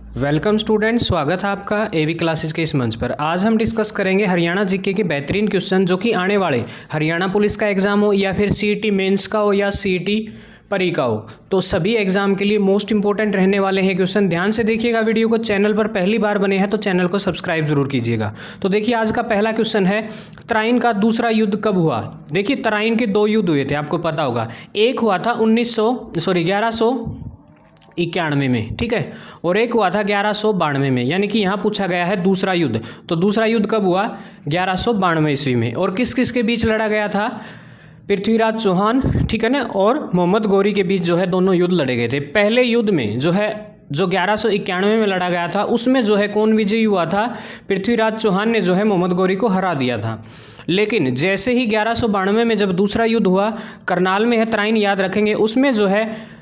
Welcome student, स्वागत है आपका एवी क्लासेस के इस मंच पर। आज हम डिस्कस करेंगे हरियाणा जीके के बेहतरीन क्वेश्चन जो कि आने वाले हरियाणा पुलिस का एग्जाम हो या फिर सीईटी मेंस का हो या सीईटी परी का हो, तो सभी एग्जाम के लिए मोस्ट इंपॉर्टेंट रहने वाले हैं क्वेश्चन। ध्यान से देखिएगा वीडियो को। चैनल पर पहली बार बने हैं तो चैनल को सब्सक्राइब जरूर कीजिएगा। तो देखिए आज का पहला क्वेश्चन है, तराइन का दूसरा युद्ध कब हुआ। देखिए तराइन के दो युद्ध हुए थे, आपको पता होगा। एक हुआ था 1191 में, ठीक है, और एक हुआ था 1192 में, यानी कि यहाँ पूछा गया है दूसरा युद्ध। तो दूसरा युद्ध कब हुआ? 1192 ईस्वी में। और किस किस के बीच लड़ा गया था? पृथ्वीराज चौहान, ठीक है ना, और मोहम्मद गौरी के बीच जो है दोनों युद्ध लड़े गए थे। पहले युद्ध में जो 1191 में लड़ा गया था, उसमें जो है कौन विजयी हुआ था? पृथ्वीराज चौहान ने जो है मोहम्मद गौरी को हरा दिया था। लेकिन जैसे ही 1192 में जब दूसरा युद्ध हुआ, करनाल में है तराइन, याद रखेंगे, उसमें जो है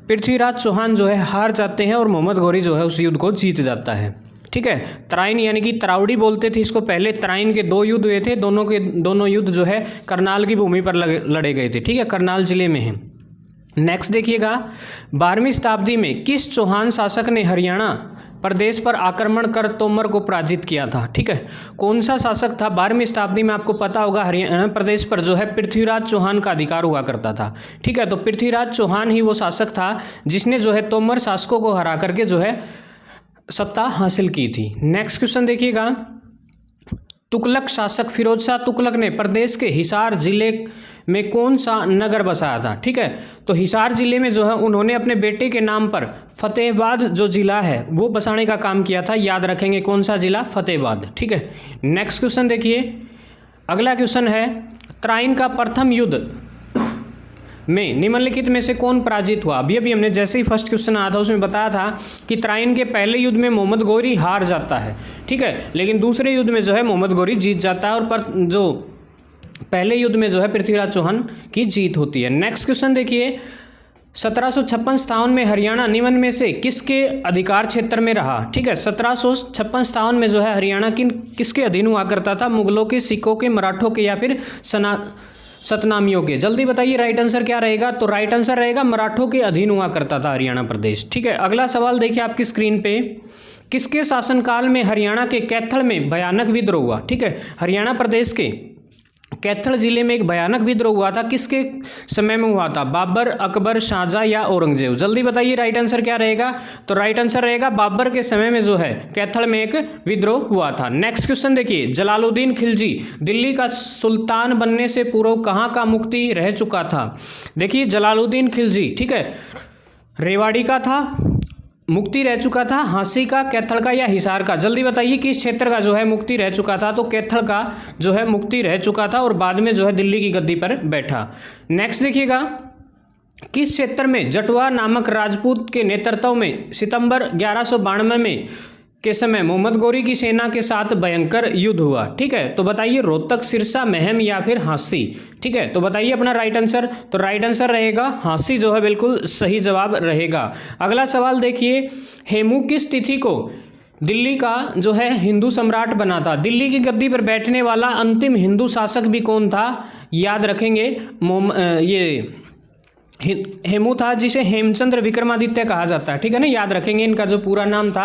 पृथ्वीराज चौहान जो है हार जाते हैं और मोहम्मद गौरी जो है उस युद्ध को जीत जाता है, ठीक है। तराइन यानी कि तरावड़ी बोलते थे इसको। पहले तराइन के दो युद्ध हुए थे, दोनों युद्ध जो है करनाल की भूमि पर लड़े गए थे, ठीक है, करनाल जिले में है। नेक्स्ट देखिएगा, 12वीं शताब्दी में किस चौहान शासक ने हरियाणा प्रदेश पर आक्रमण कर तोमर को पराजित किया था, ठीक है। कौन सा शासक था 12वीं शताब्दी में? आपको पता होगा हरियाणा प्रदेश पर जो है पृथ्वीराज चौहान का अधिकार हुआ करता था, ठीक है। तो पृथ्वीराज चौहान ही वो शासक था जिसने जो है तोमर शासकों को हरा करके जो है सत्ता हासिल की थी। नेक्स्ट क्वेश्चन देखिएगा, तुगलक शासक फिरोज शाह तुगलक ने प्रदेश के हिसार जिले में कौन सा नगर बसाया था, ठीक है। तो हिसार जिले में जो है उन्होंने अपने बेटे के नाम पर फतेहाबाद जो जिला है वो बसाने का काम किया था। याद रखेंगे कौन सा जिला? फतेहाबाद, ठीक है। नेक्स्ट क्वेश्चन देखिए, अगला क्वेश्चन है, तराइन का प्रथम युद्ध में निम्नलिखित में से कौन पराजित हुआ। अभी हमने जैसे ही फर्स्ट क्वेश्चन आया था उसमें बताया था कि तराइन के पहले युद्ध में मोहम्मद गौरी हार जाता है, ठीक है, लेकिन दूसरे युद्ध में जो है मोहम्मद गौरी जीत जाता है और जो पहले युद्ध में जो है पृथ्वीराज चौहान की जीत होती है। नेक्स्ट क्वेश्चन देखिए, 1756-57 में हरियाणा निम्न में से किसके अधिकार क्षेत्र में रहा, ठीक है। 1756-57 में जो है हरियाणा किसके अधीन हुआ करता था? मुगलों के, सिखों के, मराठों के या फिर सतनामियों के। जल्दी बताइए राइट आंसर क्या रहेगा? तो राइट आंसर रहेगा मराठों के अधीन हुआ करता था हरियाणा प्रदेश, ठीक है। अगला सवाल देखिए आपकी स्क्रीन पे, किसके शासनकाल में हरियाणा के कैथल में भयानक विद्रोह हुआ, ठीक है। हरियाणा प्रदेश के कैथल जिले में एक भयानक विद्रोह हुआ था, किसके समय में हुआ था? बाबर, अकबर, शाहजहां या औरंगजेब। जल्दी बताइए राइट आंसर क्या रहेगा? तो राइट आंसर रहेगा बाबर के समय में जो है कैथल में एक विद्रोह हुआ था। नेक्स्ट क्वेश्चन देखिए, जलालुद्दीन खिलजी दिल्ली का सुल्तान बनने से पूर्व कहाँ का मुक्ति रह चुका था? देखिए जलालुद्दीन खिलजी, ठीक है, रेवाड़ी का था, मुक्ति रह चुका था, हांसी का, कैथल का या हिसार का। जल्दी बताइए किस क्षेत्र का जो है मुक्ति रह चुका था? तो कैथल का जो है मुक्ति रह चुका था और बाद में जो है दिल्ली की गद्दी पर बैठा। नेक्स्ट देखिएगा, किस क्षेत्र में जटवा नामक राजपूत के नेतृत्व में सितंबर 1192 में के समय मोहम्मद गौरी की सेना के साथ भयंकर युद्ध हुआ, ठीक है। तो बताइए रोहतक, सिरसा, महम या फिर हांसी, ठीक है। तो बताइए अपना राइट आंसर। तो राइट आंसर रहेगा हांसी जो है बिल्कुल सही जवाब रहेगा। अगला सवाल देखिए, हेमू किस तिथि को दिल्ली का जो है हिंदू सम्राट बना था? दिल्ली की गद्दी पर बैठने वाला अंतिम हिंदू शासक भी कौन था? याद रखेंगे ये हेमू था, जिसे हेमचंद्र विक्रमादित्य कहा जाता है, ठीक है ना। याद रखेंगे इनका जो पूरा नाम था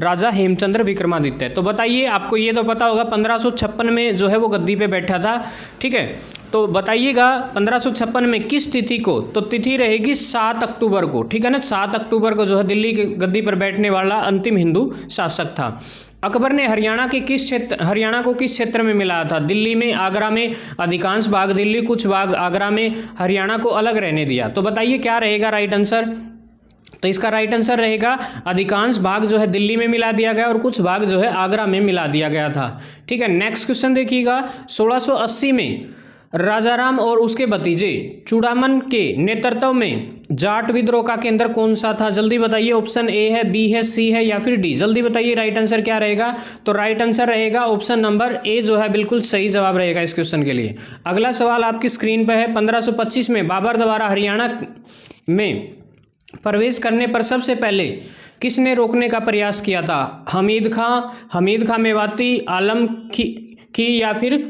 राजा हेमचंद्र विक्रमादित्य। तो बताइए, आपको ये तो पता होगा 1556 में जो है वो गद्दी पे बैठा था, ठीक है। तो बताइएगा 1556 में किस तिथि को? तो तिथि रहेगी 7 अक्टूबर को, ठीक है ना। 7 अक्टूबर को जो है दिल्ली की गद्दी पर बैठने वाला अंतिम हिंदू शासक था। अकबर ने हरियाणा को किस क्षेत्र में मिलाया था? दिल्ली में, आगरा में, अधिकांश भाग दिल्ली, कुछ भाग आगरा में, हरियाणा को अलग रहने दिया। तो बताइए क्या रहेगा राइट आंसर? तो इसका राइट आंसर रहेगा अधिकांश भाग जो है दिल्ली में मिला दिया गया और कुछ भाग जो है आगरा में मिला दिया गया था, ठीक है। नेक्स्ट क्वेश्चन देखिएगा, 1680 में राजाराम और उसके भतीजे चूड़ामन के नेतृत्व में जाट विद्रोह का केंद्र कौन सा था? जल्दी बताइए, ऑप्शन ए है, बी है, सी है या फिर डी। जल्दी बताइए राइट आंसर क्या रहेगा? तो राइट आंसर रहेगा ऑप्शन नंबर ए जो है बिल्कुल सही जवाब रहेगा इस क्वेश्चन के लिए। अगला सवाल आपकी स्क्रीन पर है, 1525 में बाबर द्वारा हरियाणा में प्रवेश करने पर सबसे पहले किसने रोकने का प्रयास किया था? हमीद खां मेवाती, आलम की या फिर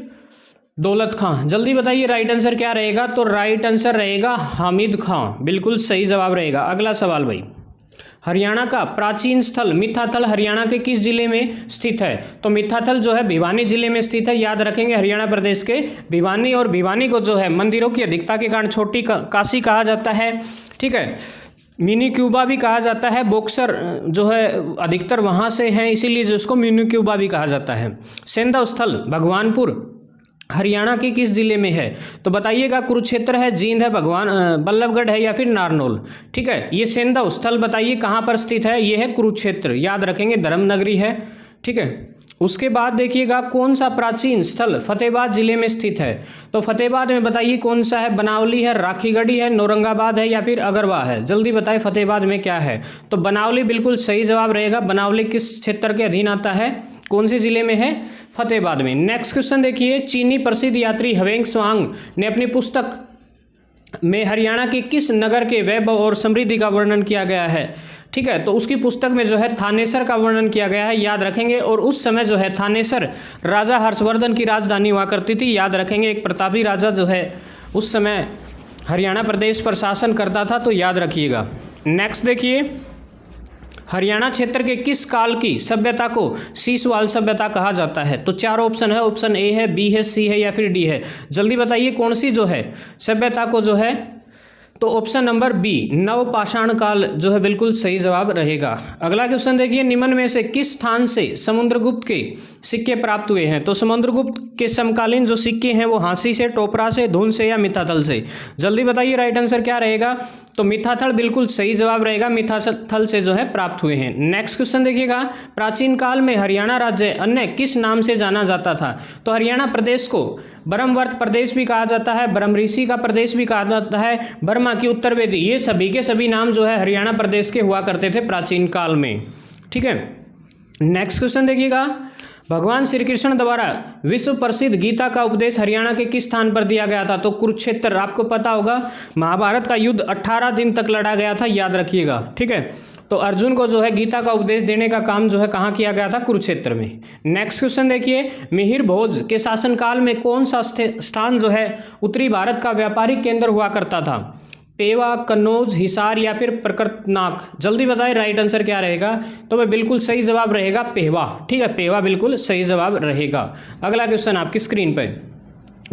दौलत खां। जल्दी बताइए राइट आंसर क्या रहेगा? तो राइट आंसर रहेगा हामिद खां, बिल्कुल सही जवाब रहेगा। अगला सवाल भाई, हरियाणा का प्राचीन स्थल मिथाथल हरियाणा के किस जिले में स्थित है? तो मिथाथल जो है भिवानी जिले में स्थित है, याद रखेंगे हरियाणा प्रदेश के भिवानी। और भिवानी को जो है मंदिरों की अधिकता के कारण छोटी काशी कहा जाता है, ठीक है। मिनी क्यूबा भी कहा जाता है, बॉक्सर जो है अधिकतर वहाँ से हैं, इसीलिए जो उसको मिनी क्यूबा भी कहा जाता है। सेंधव स्थल भगवानपुर हरियाणा के किस जिले में है? तो बताइएगा, कुरुक्षेत्र है, जींद है, भगवान बल्लभगढ़ है या फिर नारनौल, ठीक है। ये सेंधव स्थल बताइए कहाँ पर स्थित है? ये है कुरुक्षेत्र, याद रखेंगे धर्मनगरी है, ठीक है। उसके बाद देखिएगा कौन सा प्राचीन स्थल फतेहाबाद जिले में स्थित है? तो फतेहाबाद में बताइए कौन सा है? बनावली है, राखीगढ़ी है, नौरंगाबाद है या फिर अगरवा है? जल्दी बताएं फतेहाबाद में क्या है? तो बनावली बिल्कुल सही जवाब रहेगा। बनावली किस क्षेत्र के अधीन आता है? कौन से जिले में है? फतेहाबाद में। नेक्स्ट क्वेश्चन देखिए, चीनी प्रसिद्ध यात्री हवेंग स्वांग ने अपनी पुस्तक में हरियाणा के किस नगर के वैभव और समृद्धि का वर्णन किया गया है? ठीक है, तो उसकी पुस्तक में जो है थानेसर का वर्णन किया गया है, याद रखेंगे। और उस समय जो है थानेसर राजा हर्षवर्धन की राजधानी हुआ करती थी, याद रखेंगे। एक प्रतापी राजा जो है उस समय हरियाणा प्रदेश पर शासन करता था, तो याद रखिएगा। नेक्स्ट देखिए, हरियाणा क्षेत्र के किस काल की सभ्यता को सीसवाल सभ्यता कहा जाता है? तो चार ऑप्शन है, ऑप्शन ए है, बी है, सी है या फिर डी है। जल्दी बताइए कौन सी जो है सभ्यता को जो है, तो ऑप्शन नंबर बी नवपाषाण काल जो है बिल्कुल सही जवाब रहेगा। अगला क्वेश्चन देखिए, निम्न में से किस स्थान से समुद्रगुप्त के सिक्के प्राप्त हुए हैं? तो समुद्रगुप्त के समकालीन जो सिक्के हैं वो हांसी से, टोपरा से, धून से या मिथाथल से? जल्दी बताइए राइट आंसर क्या रहेगा? तो मिथाथल बिल्कुल सही जवाब रहेगा, मिथाथल से जो है प्राप्त हुए हैं। नेक्स्ट क्वेश्चन देखिएगा, प्राचीन काल में हरियाणा राज्य अन्य किस नाम से जाना जाता था? तो हरियाणा प्रदेश को ब्रह्मवर्त प्रदेश भी कहा जाता है, ब्रह्मऋषि का प्रदेश भी कहा जाता है, बर्मा की उत्तर वेदी, ये सभी के सभी नाम जो है हरियाणा प्रदेश के हुआ करते थे प्राचीन काल में, ठीक है। नेक्स्ट क्वेश्चन देखिएगा, भगवान श्री कृष्ण द्वारा विश्व प्रसिद्ध गीता का उपदेश हरियाणा के किस स्थान पर दिया गया था? तो कुरुक्षेत्र, आपको पता होगा महाभारत का युद्ध 18 दिन तक लड़ा गया था, याद रखिएगा, ठीक है। तो अर्जुन को जो है गीता का उपदेश देने का काम जो है कहाँ किया गया था? कुरुक्षेत्र में। नेक्स्ट क्वेश्चन देखिए, मिहिर भोज के शासनकाल में कौन सा स्थान जो है उत्तरी भारत का व्यापारिक केंद्र हुआ करता था? पेवा, कन्नौज, हिसार या फिर प्रकटनाक? जल्दी बताएं राइट आंसर क्या रहेगा? तो वह बिल्कुल सही जवाब रहेगा पेवा, ठीक है, पेवा बिल्कुल सही जवाब रहेगा। अगला क्वेश्चन आपकी स्क्रीन पर,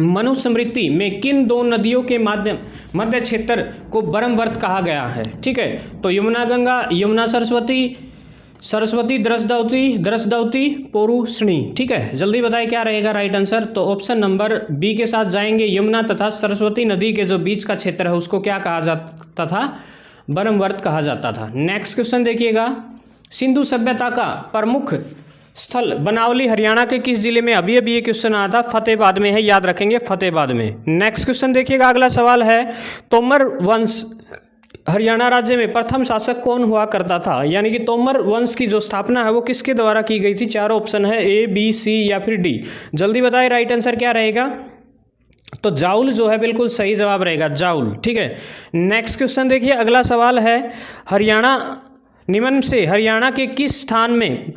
मनुस्मृति में किन दो नदियों के मध्य क्षेत्र को ब्रह्मवर्त कहा गया है? ठीक है, तो यमुना गंगा, यमुना सरस्वती, सरस्वती द्रसदवती, पोरुषणी, ठीक है। जल्दी बताएं क्या रहेगा राइट आंसर? तो ऑप्शन नंबर बी के साथ जाएंगे, यमुना तथा सरस्वती नदी के जो बीच का क्षेत्र है उसको क्या कहा जाता था? ब्रह्मवर्त कहा जाता था। नेक्स्ट क्वेश्चन देखिएगा, सिंधु सभ्यता का प्रमुख स्थल बनावली हरियाणा के किस जिले में? अभी ये क्वेश्चन आया था, फतेहाबाद में है, याद रखेंगे फतेहाबाद में। नेक्स्ट क्वेश्चन देखिएगा, अगला सवाल है, तोमर वंश हरियाणा राज्य में प्रथम शासक कौन हुआ करता था? यानी कि तोमर वंश की जो स्थापना है वो किसके द्वारा की गई थी? चारों ऑप्शन है, ए, बी, सी या फिर डी। जल्दी बताएं राइट आंसर क्या रहेगा? तो जाउल जो है बिल्कुल सही जवाब रहेगा, जाउल, ठीक है। नेक्स्ट क्वेश्चन देखिए, अगला सवाल है, हरियाणा निम्न से हरियाणा के किस स्थान में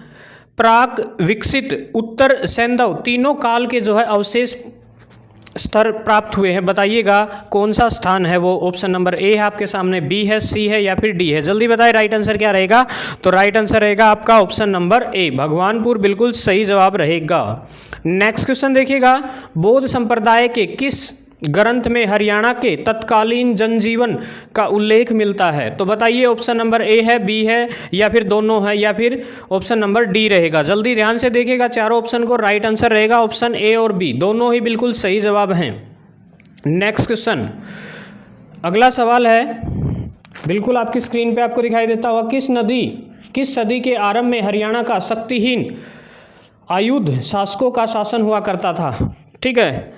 प्राक विकसित उत्तर सैंधव तीनों काल के जो है अवशेष स्तर प्राप्त हुए हैं? बताइएगा कौन सा स्थान है वो? ऑप्शन नंबर ए है आपके सामने, बी है, सी है या फिर डी है? जल्दी बताएं राइट आंसर क्या रहेगा? तो राइट आंसर रहेगा आपका ऑप्शन नंबर ए, भगवानपुर बिल्कुल सही जवाब रहेगा। नेक्स्ट क्वेश्चन देखिएगा, बौद्ध संप्रदाय के किस ग्रंथ में हरियाणा के तत्कालीन जनजीवन का उल्लेख मिलता है? तो बताइए ऑप्शन नंबर ए है, बी है या फिर दोनों है या फिर ऑप्शन नंबर डी रहेगा? जल्दी ध्यान से देखिएगा चारों ऑप्शन को, राइट आंसर रहेगा ऑप्शन ए और बी, दोनों ही बिल्कुल सही जवाब हैं। नेक्स्ट क्वेश्चन, अगला सवाल है, बिल्कुल आपकी स्क्रीन पे आपको दिखाई देता होगा, किस सदी के आरंभ में हरियाणा का शक्तिहीन आयुध शासकों का शासन हुआ करता था? ठीक है,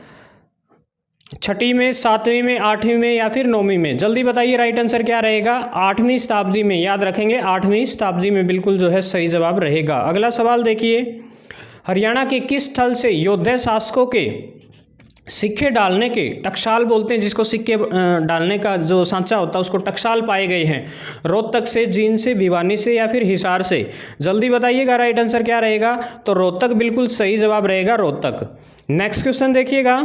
छठी में, सातवीं में, आठवीं में या फिर नौवीं में? जल्दी बताइए राइट आंसर क्या रहेगा? 8वीं शताब्दी में, याद रखेंगे 8वीं शताब्दी में बिल्कुल जो है सही जवाब रहेगा। अगला सवाल देखिए, हरियाणा के किस स्थल से योद्धा शासकों के सिक्के डालने के, टकसाल बोलते हैं जिसको सिक्के डालने का जो सांचा होता है उसको टकसाल पाए गए हैं? रोहतक से, जींद से, भिवानी से या फिर हिसार से? जल्दी बताइएगा राइट आंसर क्या रहेगा? तो रोहतक बिल्कुल सही जवाब रहेगा, रोहतक। नेक्स्ट क्वेश्चन देखिएगा,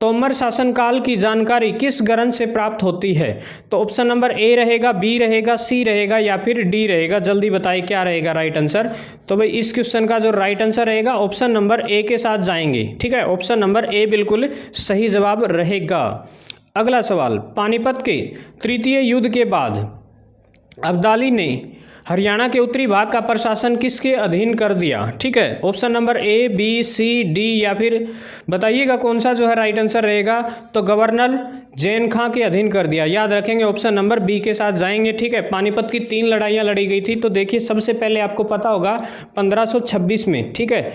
तोमर शासनकाल की जानकारी किस ग्रंथ से प्राप्त होती है? तो ऑप्शन नंबर ए रहेगा, बी रहेगा, सी रहेगा या फिर डी रहेगा। जल्दी बताइए क्या रहेगा राइट आंसर। तो भाई इस क्वेश्चन का जो राइट आंसर रहेगा ऑप्शन नंबर ए के साथ जाएंगे। ठीक है, ऑप्शन नंबर ए बिल्कुल सही जवाब रहेगा। अगला सवाल, पानीपत के तृतीय युद्ध के बाद अब्दाली ने हरियाणा के उत्तरी भाग का प्रशासन किसके अधीन कर दिया? ठीक है, option number A, B, C, D या फिर बताइएगा कौन सा जो है राइट आंसर रहेगा। तो गवर्नर जैन खां के अधीन कर दिया। याद रखेंगे ऑप्शन नंबर बी के साथ जाएंगे। ठीक है, पानीपत की 3 लड़ाइयाँ लड़ी गई थी। तो देखिए सबसे पहले आपको पता होगा 1526 में। ठीक है,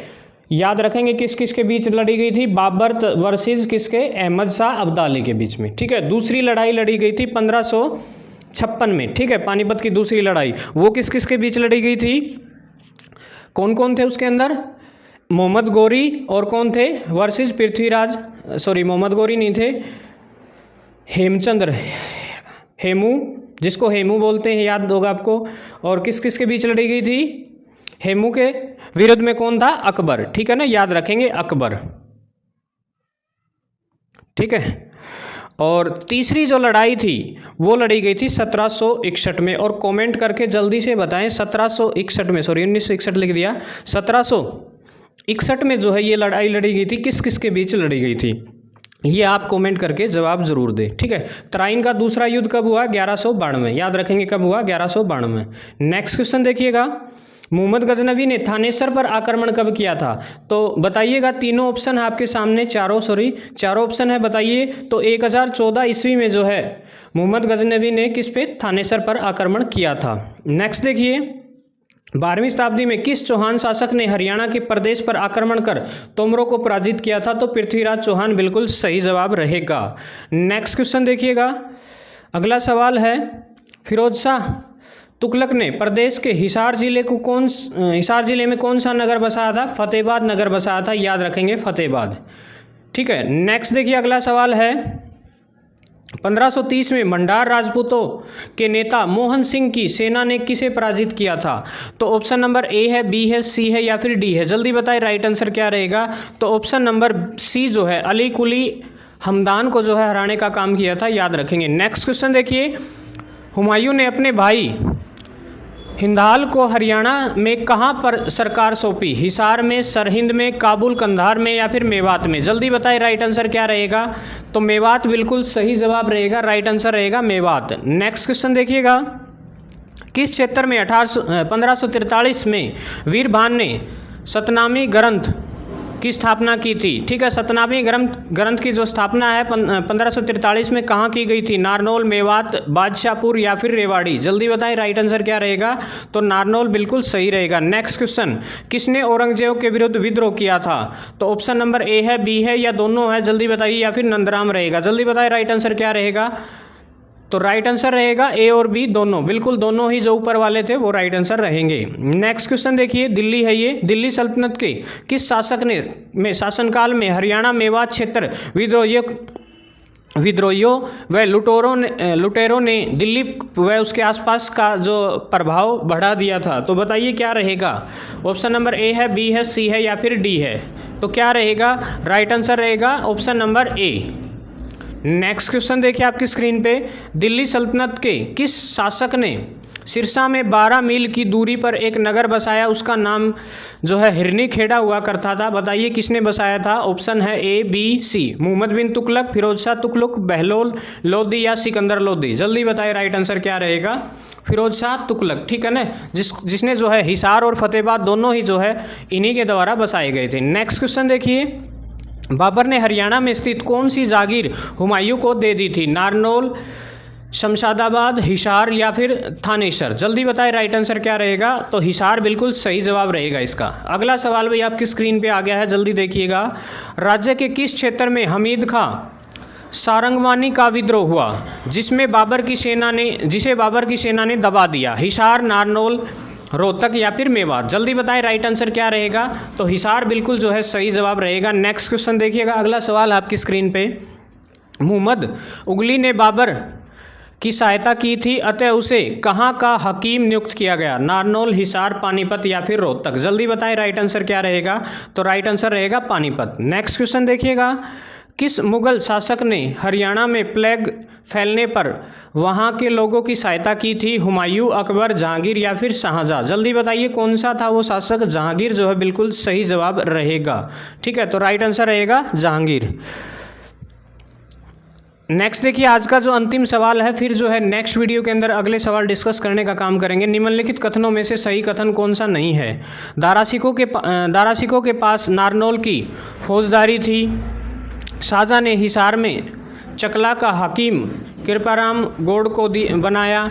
याद रखेंगे किस किस के बीच लड़ी गई थी? बाबर वर्सेस किसके? अहमद शाह अब्दाली के बीच में। ठीक है, दूसरी लड़ाई लड़ी गई थी 1556 में। ठीक है, पानीपत की दूसरी लड़ाई वो किस किस के बीच लड़ी गई थी? कौन कौन थे उसके अंदर? मोहम्मद गौरी और कौन थे? वर्सेस पृथ्वीराज, सॉरी मोहम्मद गौरी नहीं थे, हेमचंद्र, हेमू, जिसको हेमू बोलते हैं, याद होगा आपको। और किस किस के बीच लड़ी गई थी? हेमू के विरुद्ध में कौन था? अकबर। ठीक है ना, याद रखेंगे अकबर। ठीक है, और तीसरी जो लड़ाई थी वो लड़ी गई थी 1761 में। और कमेंट करके जल्दी से बताएं 1761 में, सॉरी 1961 लिख दिया, 1761 में जो है ये लड़ाई लड़ी गई थी, किस किस के बीच लड़ी गई थी? ये आप कमेंट करके जवाब जरूर दें। ठीक है, तराइन का दूसरा युद्ध कब हुआ? 1192। याद रखेंगे कब हुआ? 1192। नेक्स्ट क्वेश्चन देखिएगा, मोहम्मद गजनवी ने थानेसर पर आक्रमण कब किया था? तो बताइएगा, तीनों ऑप्शन है आपके सामने, चारों ऑप्शन है, बताइए। तो 1014 ईस्वी में जो है मोहम्मद गजनवी ने किस पे? थानेसर पर आक्रमण किया था। नेक्स्ट देखिए, 12वीं शताब्दी में किस चौहान शासक ने हरियाणा के प्रदेश पर आक्रमण कर तोमरों को पराजित किया था? तो पृथ्वीराज चौहान बिल्कुल सही जवाब रहेगा। नेक्स्ट क्वेश्चन देखिएगा, अगला सवाल है, फिरोज शाह तुगलक ने प्रदेश के हिसार जिले में कौन सा नगर बसाया था? फतेहाबाद नगर बसाया था। याद रखेंगे फतेहाबाद। ठीक है, नेक्स्ट देखिए, अगला सवाल है, 1530 में भंडार राजपूतों के नेता मोहन सिंह की सेना ने किसे पराजित किया था? तो ऑप्शन नंबर ए है, बी है, सी है या फिर डी है। जल्दी बताएं राइट आंसर क्या रहेगा। तो ऑप्शन नंबर सी जो है अली कुली हमदान को जो है हराने का काम किया था। याद रखेंगे। नेक्स्ट क्वेश्चन देखिए, हुमायूं ने अपने भाई हिंदाल को हरियाणा में कहाँ पर सरकार सौंपी? हिसार में, सरहिंद में, काबुल, कंधार में या फिर मेवात में? जल्दी बताएं राइट आंसर क्या रहेगा। तो मेवात बिल्कुल सही जवाब रहेगा, राइट आंसर रहेगा मेवात। नेक्स्ट क्वेश्चन देखिएगा, किस क्षेत्र में 1543 में वीरभान ने सतनामी ग्रंथ की स्थापना की थी? ठीक है, सतनामी ग्रंथ की जो स्थापना है 1543 में कहाँ की गई थी? नारनौल, मेवात, बादशाहपुर या फिर रेवाड़ी? जल्दी बताएं राइट आंसर क्या रहेगा। तो नारनौल बिल्कुल सही रहेगा। नेक्स्ट क्वेश्चन, किसने औरंगजेब के विरुद्ध विद्रोह किया था? तो ऑप्शन नंबर ए है, बी है या दोनों है? जल्दी बताइए, या फिर नंदराम रहेगा। जल्दी बताएं राइट आंसर क्या रहेगा। तो राइट आंसर रहेगा ए और बी दोनों, बिल्कुल दोनों ही जो ऊपर वाले थे वो राइट आंसर रहेंगे। नेक्स्ट क्वेश्चन देखिए, दिल्ली है ये, दिल्ली सल्तनत के किस शासक ने शासनकाल में हरियाणा मेवात क्षेत्र विद्रोहियों व लुटेरों ने दिल्ली व उसके आसपास का जो प्रभाव बढ़ा दिया था? तो बताइए क्या रहेगा। ऑप्शन नंबर ए है, बी है, सी है या फिर डी है? तो क्या रहेगा राइट आंसर रहेगा ऑप्शन नंबर ए। नेक्स्ट क्वेश्चन देखिए आपकी स्क्रीन पे, दिल्ली सल्तनत के किस शासक ने सिरसा में 12 मील की दूरी पर एक नगर बसाया? उसका नाम जो है हिरनी खेड़ा हुआ करता था। बताइए किसने बसाया था। ऑप्शन है ए, बी, सी। मोहम्मद बिन तुगलक, फिरोज शाह तुगलक, बहलोल लोदी या सिकंदर लोदी? जल्दी बताइए राइट आंसर क्या रहेगा। फिरोज शाह तुगलक। ठीक है ना, जिसने जो है हिसार और फतेहाबाद दोनों ही जो है इन्हीं के द्वारा बसाए गए थे। नेक्स्ट क्वेश्चन देखिए, बाबर ने हरियाणा में स्थित कौन सी जागीर हुमायूं को दे दी थी? नारनौल, शमशादाबाद, हिसार या फिर थानेसर? जल्दी बताएं राइट आंसर क्या रहेगा। तो हिसार बिल्कुल सही जवाब रहेगा इसका। अगला सवाल भाई आपकी स्क्रीन पे आ गया है, जल्दी देखिएगा। राज्य के किस क्षेत्र में हमीद खां सारंगवानी का विद्रोह हुआ जिसे बाबर की सेना ने दबा दिया? हिसार, नारनौल, रोहतक या फिर मेवात? जल्दी बताएं राइट आंसर क्या रहेगा। तो हिसार बिल्कुल जो है सही जवाब रहेगा। नेक्स्ट क्वेश्चन देखिएगा, अगला सवाल आपकी स्क्रीन पे, मोहम्मद उगली ने बाबर की सहायता की थी, अतः उसे कहाँ का हकीम नियुक्त किया गया? नारनौल, हिसार, पानीपत या फिर रोहतक? जल्दी बताएं राइट आंसर क्या रहेगा। तो राइट आंसर रहेगा पानीपत। नेक्स्ट क्वेश्चन देखिएगा, किस मुगल शासक ने हरियाणा में प्लेग फैलने पर वहाँ के लोगों की सहायता की थी? हुमायूं, अकबर, जहांगीर या फिर शाहजहां? जल्दी बताइए कौन सा था वो शासक? जहांगीर जो है बिल्कुल सही जवाब रहेगा। ठीक है, तो राइट आंसर रहेगा जहांगीर। नेक्स्ट देखिए, आज का जो अंतिम सवाल है, फिर जो है नेक्स्ट वीडियो के अंदर अगले सवाल डिस्कस करने का काम करेंगे। निम्नलिखित कथनों में से सही कथन कौन सा नहीं है? दारासिकों के पास नारनौल की फौजदारी थी। शाहजहां ने हिसार में चकला का हाकिम कृपाराम गौड़ को बनाया।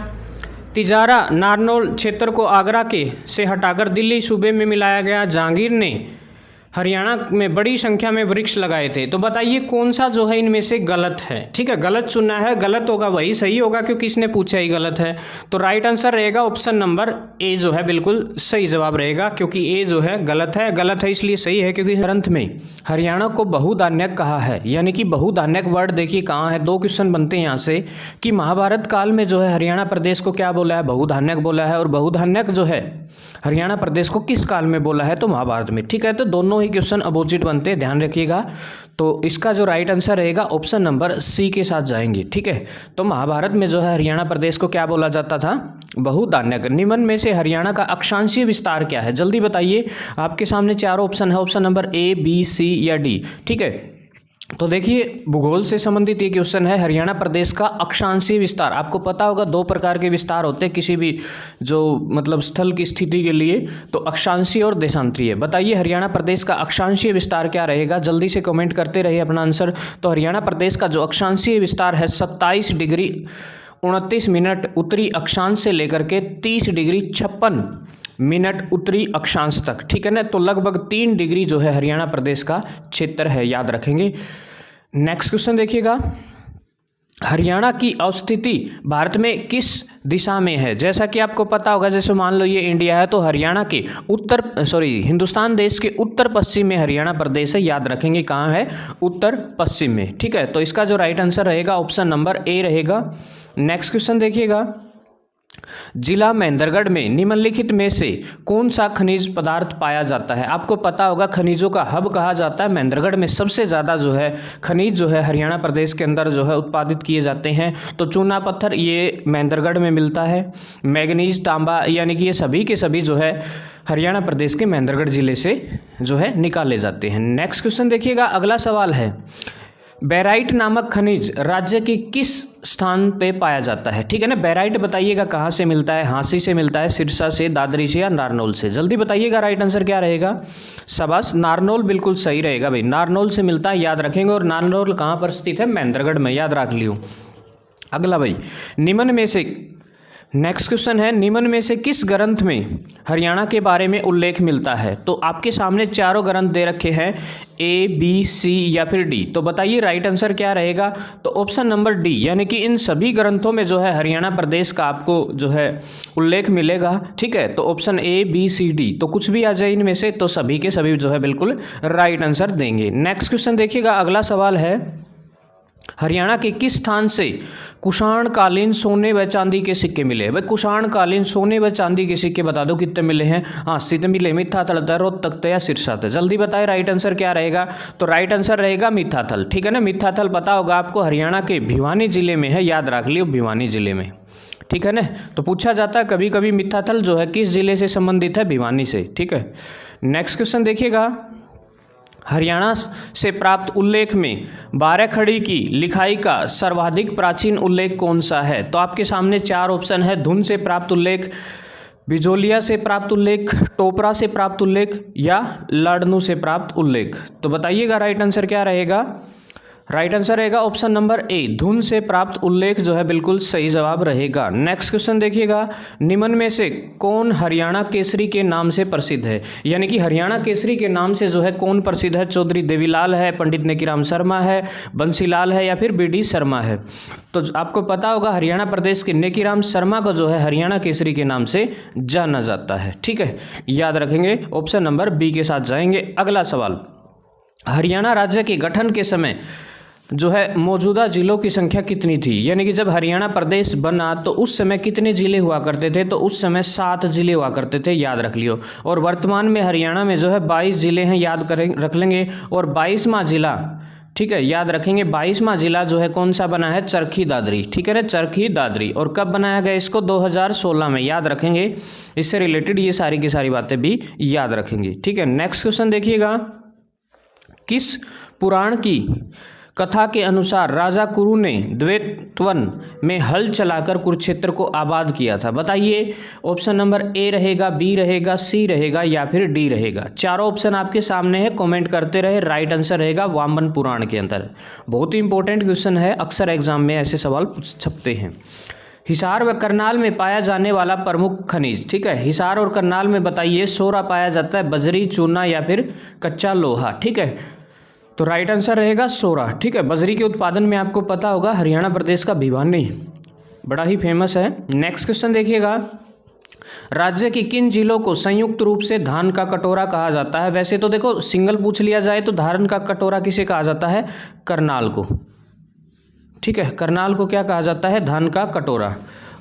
तिजारा नारनौल क्षेत्र को आगरा के से हटाकर दिल्ली सूबे में मिलाया गया। जहांगीर ने हरियाणा में बड़ी संख्या में वृक्ष लगाए थे। तो बताइए कौन सा जो है इनमें से गलत है? ठीक है, गलत चुनना है, गलत होगा वही सही होगा क्योंकि इसने पूछा ही गलत है। तो राइट आंसर रहेगा ऑप्शन नंबर ए जो है बिल्कुल सही जवाब रहेगा, क्योंकि ए जो है गलत है। गलत है इसलिए सही है क्योंकि ग्रंथ में हरियाणा को बहुधान्यक कहा है। यानी कि बहुधान्यक वर्ड देखिए कहाँ है, दो क्वेश्चन बनते हैं यहाँ से कि महाभारत काल में जो है हरियाणा प्रदेश को क्या बोला है? बहुधान्यक बोला है। और बहुधान्यक जो है हरियाणा प्रदेश को किस काल में बोला है? तो महाभारत में। ठीक है, तो दोनों ही क्वेश्चन अपोजिट बनते हैं, ध्यान रखिएगा। तो इसका जो राइट आंसर रहेगा ऑप्शन नंबर सी के साथ जाएंगे। ठीक है, तो महाभारत में जो है हरियाणा प्रदेश को क्या बोला जाता था? बहुधान्यक। निम्न में से हरियाणा का अक्षांशीय विस्तार क्या है? जल्दी बताइए, आपके सामने चारों ऑप्शन है, ऑप्शन नंबर ए, बी, सी या डी। ठीक है, तो देखिए भूगोल से संबंधित ये क्वेश्चन है, हरियाणा प्रदेश का अक्षांशीय विस्तार। आपको पता होगा दो प्रकार के विस्तार होते हैं किसी भी जो मतलब स्थल की स्थिति के लिए, तो अक्षांशीय और देशांतरीय। बताइए हरियाणा प्रदेश का अक्षांशीय विस्तार क्या रहेगा? जल्दी से कमेंट करते रहिए अपना आंसर। तो हरियाणा प्रदेश का जो अक्षांशीय विस्तार है 27 डिग्री 29 मिनट उत्तरी अक्षांश से लेकर के 30 डिग्री 56 मिनट उत्तरी अक्षांश तक। ठीक है ना, तो लगभग 3 डिग्री जो है हरियाणा प्रदेश का क्षेत्र है, याद रखेंगे। नेक्स्ट क्वेश्चन देखिएगा, हरियाणा की अवस्थिति भारत में किस दिशा में है? जैसा कि आपको पता होगा, जैसे मान लो ये इंडिया है तो हरियाणा के हिंदुस्तान देश के उत्तर पश्चिम में हरियाणा प्रदेश है, याद रखेंगे कहाँ है? उत्तर पश्चिम में। ठीक है, तो इसका जो राइट आंसर रहेगा ऑप्शन नंबर ए रहेगा। नेक्स्ट क्वेश्चन देखिएगा, जिला महेंद्रगढ़ में निम्नलिखित में से कौन सा खनिज पदार्थ पाया जाता है? आपको पता होगा खनिजों का हब कहा जाता है। महेंद्रगढ़ में सबसे ज़्यादा जो है खनिज जो है हरियाणा प्रदेश के अंदर जो है उत्पादित किए जाते हैं। तो चूना पत्थर ये महेंद्रगढ़ में मिलता है। मैग्नीज, तांबा, यानी कि ये सभी के सभी जो है हरियाणा प्रदेश के महेंद्रगढ़ जिले से जो है निकाले जाते हैं। नेक्स्ट क्वेश्चन देखिएगा, अगला सवाल है, बेराइट नामक खनिज राज्य के किस स्थान पे पाया जाता है? ठीक है ना, बेराइट बताइएगा कहाँ से मिलता है? हांसी से मिलता है, सिरसा से, दादरी से या नारनौल से? जल्दी बताइएगा राइट आंसर क्या रहेगा। शाबाश, नारनौल बिल्कुल सही रहेगा भाई, नारनौल से मिलता है, याद रखेंगे। और नारनौल कहाँ पर स्थित है? महेंद्रगढ़ में, याद रख लियो। अगला भाई, निम्न में से नेक्स्ट क्वेश्चन है, निम्न में से किस ग्रंथ में हरियाणा के बारे में उल्लेख मिलता है? तो आपके सामने चारों ग्रंथ दे रखे हैं, ए, बी, सी या फिर डी। तो बताइए राइट आंसर क्या रहेगा? तो ऑप्शन नंबर डी, यानी कि इन सभी ग्रंथों में जो है हरियाणा प्रदेश का आपको जो है उल्लेख मिलेगा। ठीक है, तो option A, B, C, D, तो कुछ भी आ जाए इनमें से तो सभी के सभी जो है बिल्कुल राइट आंसर देंगे। नेक्स्ट क्वेश्चन देखिएगा, अगला सवाल है, हरियाणा के किस स्थान से कुषाण कालीन सोने व चांदी के सिक्के मिले? भाई कुषाण कालीन सोने व चांदी के सिक्के बता दो कितने मिले हैं? हांसी से मिले, मिथ्याथल, रोहतक या सिरसा। जल्दी बताएं राइट आंसर क्या रहेगा। तो राइट आंसर रहेगा मिथ्याथल। ठीक है ना, मिथ्याथल पता होगा आपको, हरियाणा के भिवानी जिले में है, याद रख लियो, भिवानी जिले में। ठीक है ना, तो पूछा जाता है कभी कभी मिथ्याथल जो है किस जिले से संबंधित है? भिवानी से। ठीक है, नेक्स्ट क्वेश्चन देखिएगा, हरियाणा से प्राप्त उल्लेख में बाराखड़ी की लिखाई का सर्वाधिक प्राचीन उल्लेख कौन सा है? तो आपके सामने चार ऑप्शन है, धुन से प्राप्त उल्लेख, बिजोलिया से प्राप्त उल्लेख, टोपरा से प्राप्त उल्लेख या लाडनू से प्राप्त उल्लेख। तो बताइएगा राइट आंसर क्या रहेगा। राइट आंसर रहेगा ऑप्शन नंबर ए, धुन से प्राप्त उल्लेख जो है बिल्कुल सही जवाब रहेगा। नेक्स्ट क्वेश्चन देखिएगा, निम्न में से कौन हरियाणा केसरी के नाम से प्रसिद्ध है? यानी कि हरियाणा केसरी के नाम से जो है कौन प्रसिद्ध है? चौधरी देवीलाल है, पंडित नेकीराम शर्मा है, बंसीलाल है या फिर बीडी शर्मा है? तो आपको पता होगा हरियाणा प्रदेश के नेकीराम शर्मा को जो है हरियाणा केसरी के नाम से जाना जाता है। ठीक है, याद रखेंगे, ऑप्शन नंबर बी के साथ जाएंगे। अगला सवाल, हरियाणा राज्य के गठन के समय जो है मौजूदा जिलों की संख्या कितनी थी? यानी कि जब हरियाणा प्रदेश बना तो उस समय कितने जिले हुआ करते थे? तो उस समय 7 जिले हुआ करते थे, याद रख लियो। और वर्तमान में हरियाणा में जो है 22 जिले हैं, याद करें रख लेंगे। और 22वां जिला ठीक है, याद रखेंगे 22वां जिला जो है कौन सा बना है, चरखी दादरी, ठीक है ना, चरखी दादरी। और कब बनाया गया इसको, 2016 में, याद रखेंगे। इससे रिलेटेड ये सारी की सारी बातें भी याद रखेंगे, ठीक है। नेक्स्ट क्वेश्चन देखिएगा, किस पुराण की कथा के अनुसार राजा कुरु ने द्वैतवन में हल चलाकर कुरुक्षेत्र को आबाद किया था, बताइए। ऑप्शन नंबर ए रहेगा, बी रहेगा, सी रहेगा या फिर डी रहेगा। चारों ऑप्शन आपके सामने है, कमेंट करते रहे। राइट आंसर रहेगा वामन पुराण के अंदर। बहुत ही इंपॉर्टेंट क्वेश्चन है, अक्सर एग्जाम में ऐसे सवाल छपते हैं। हिसार व करनाल में पाया जाने वाला प्रमुख खनिज, ठीक है, हिसार और करनाल में बताइए सोरा पाया जाता है, बजरी, चूना या फिर कच्चा लोहा, ठीक है। तो राइट आंसर रहेगा सोरा, ठीक है। बजरी के उत्पादन में आपको पता होगा हरियाणा प्रदेश का भिवानी बड़ा ही फेमस है। नेक्स्ट क्वेश्चन देखिएगा, राज्य की किन जिलों को संयुक्त रूप से धान का कटोरा कहा जाता है। वैसे तो देखो सिंगल पूछ लिया जाए तो धान का कटोरा किसे कहा जाता है, करनाल को, ठीक है, करनाल को क्या कहा जाता है, धान का कटोरा।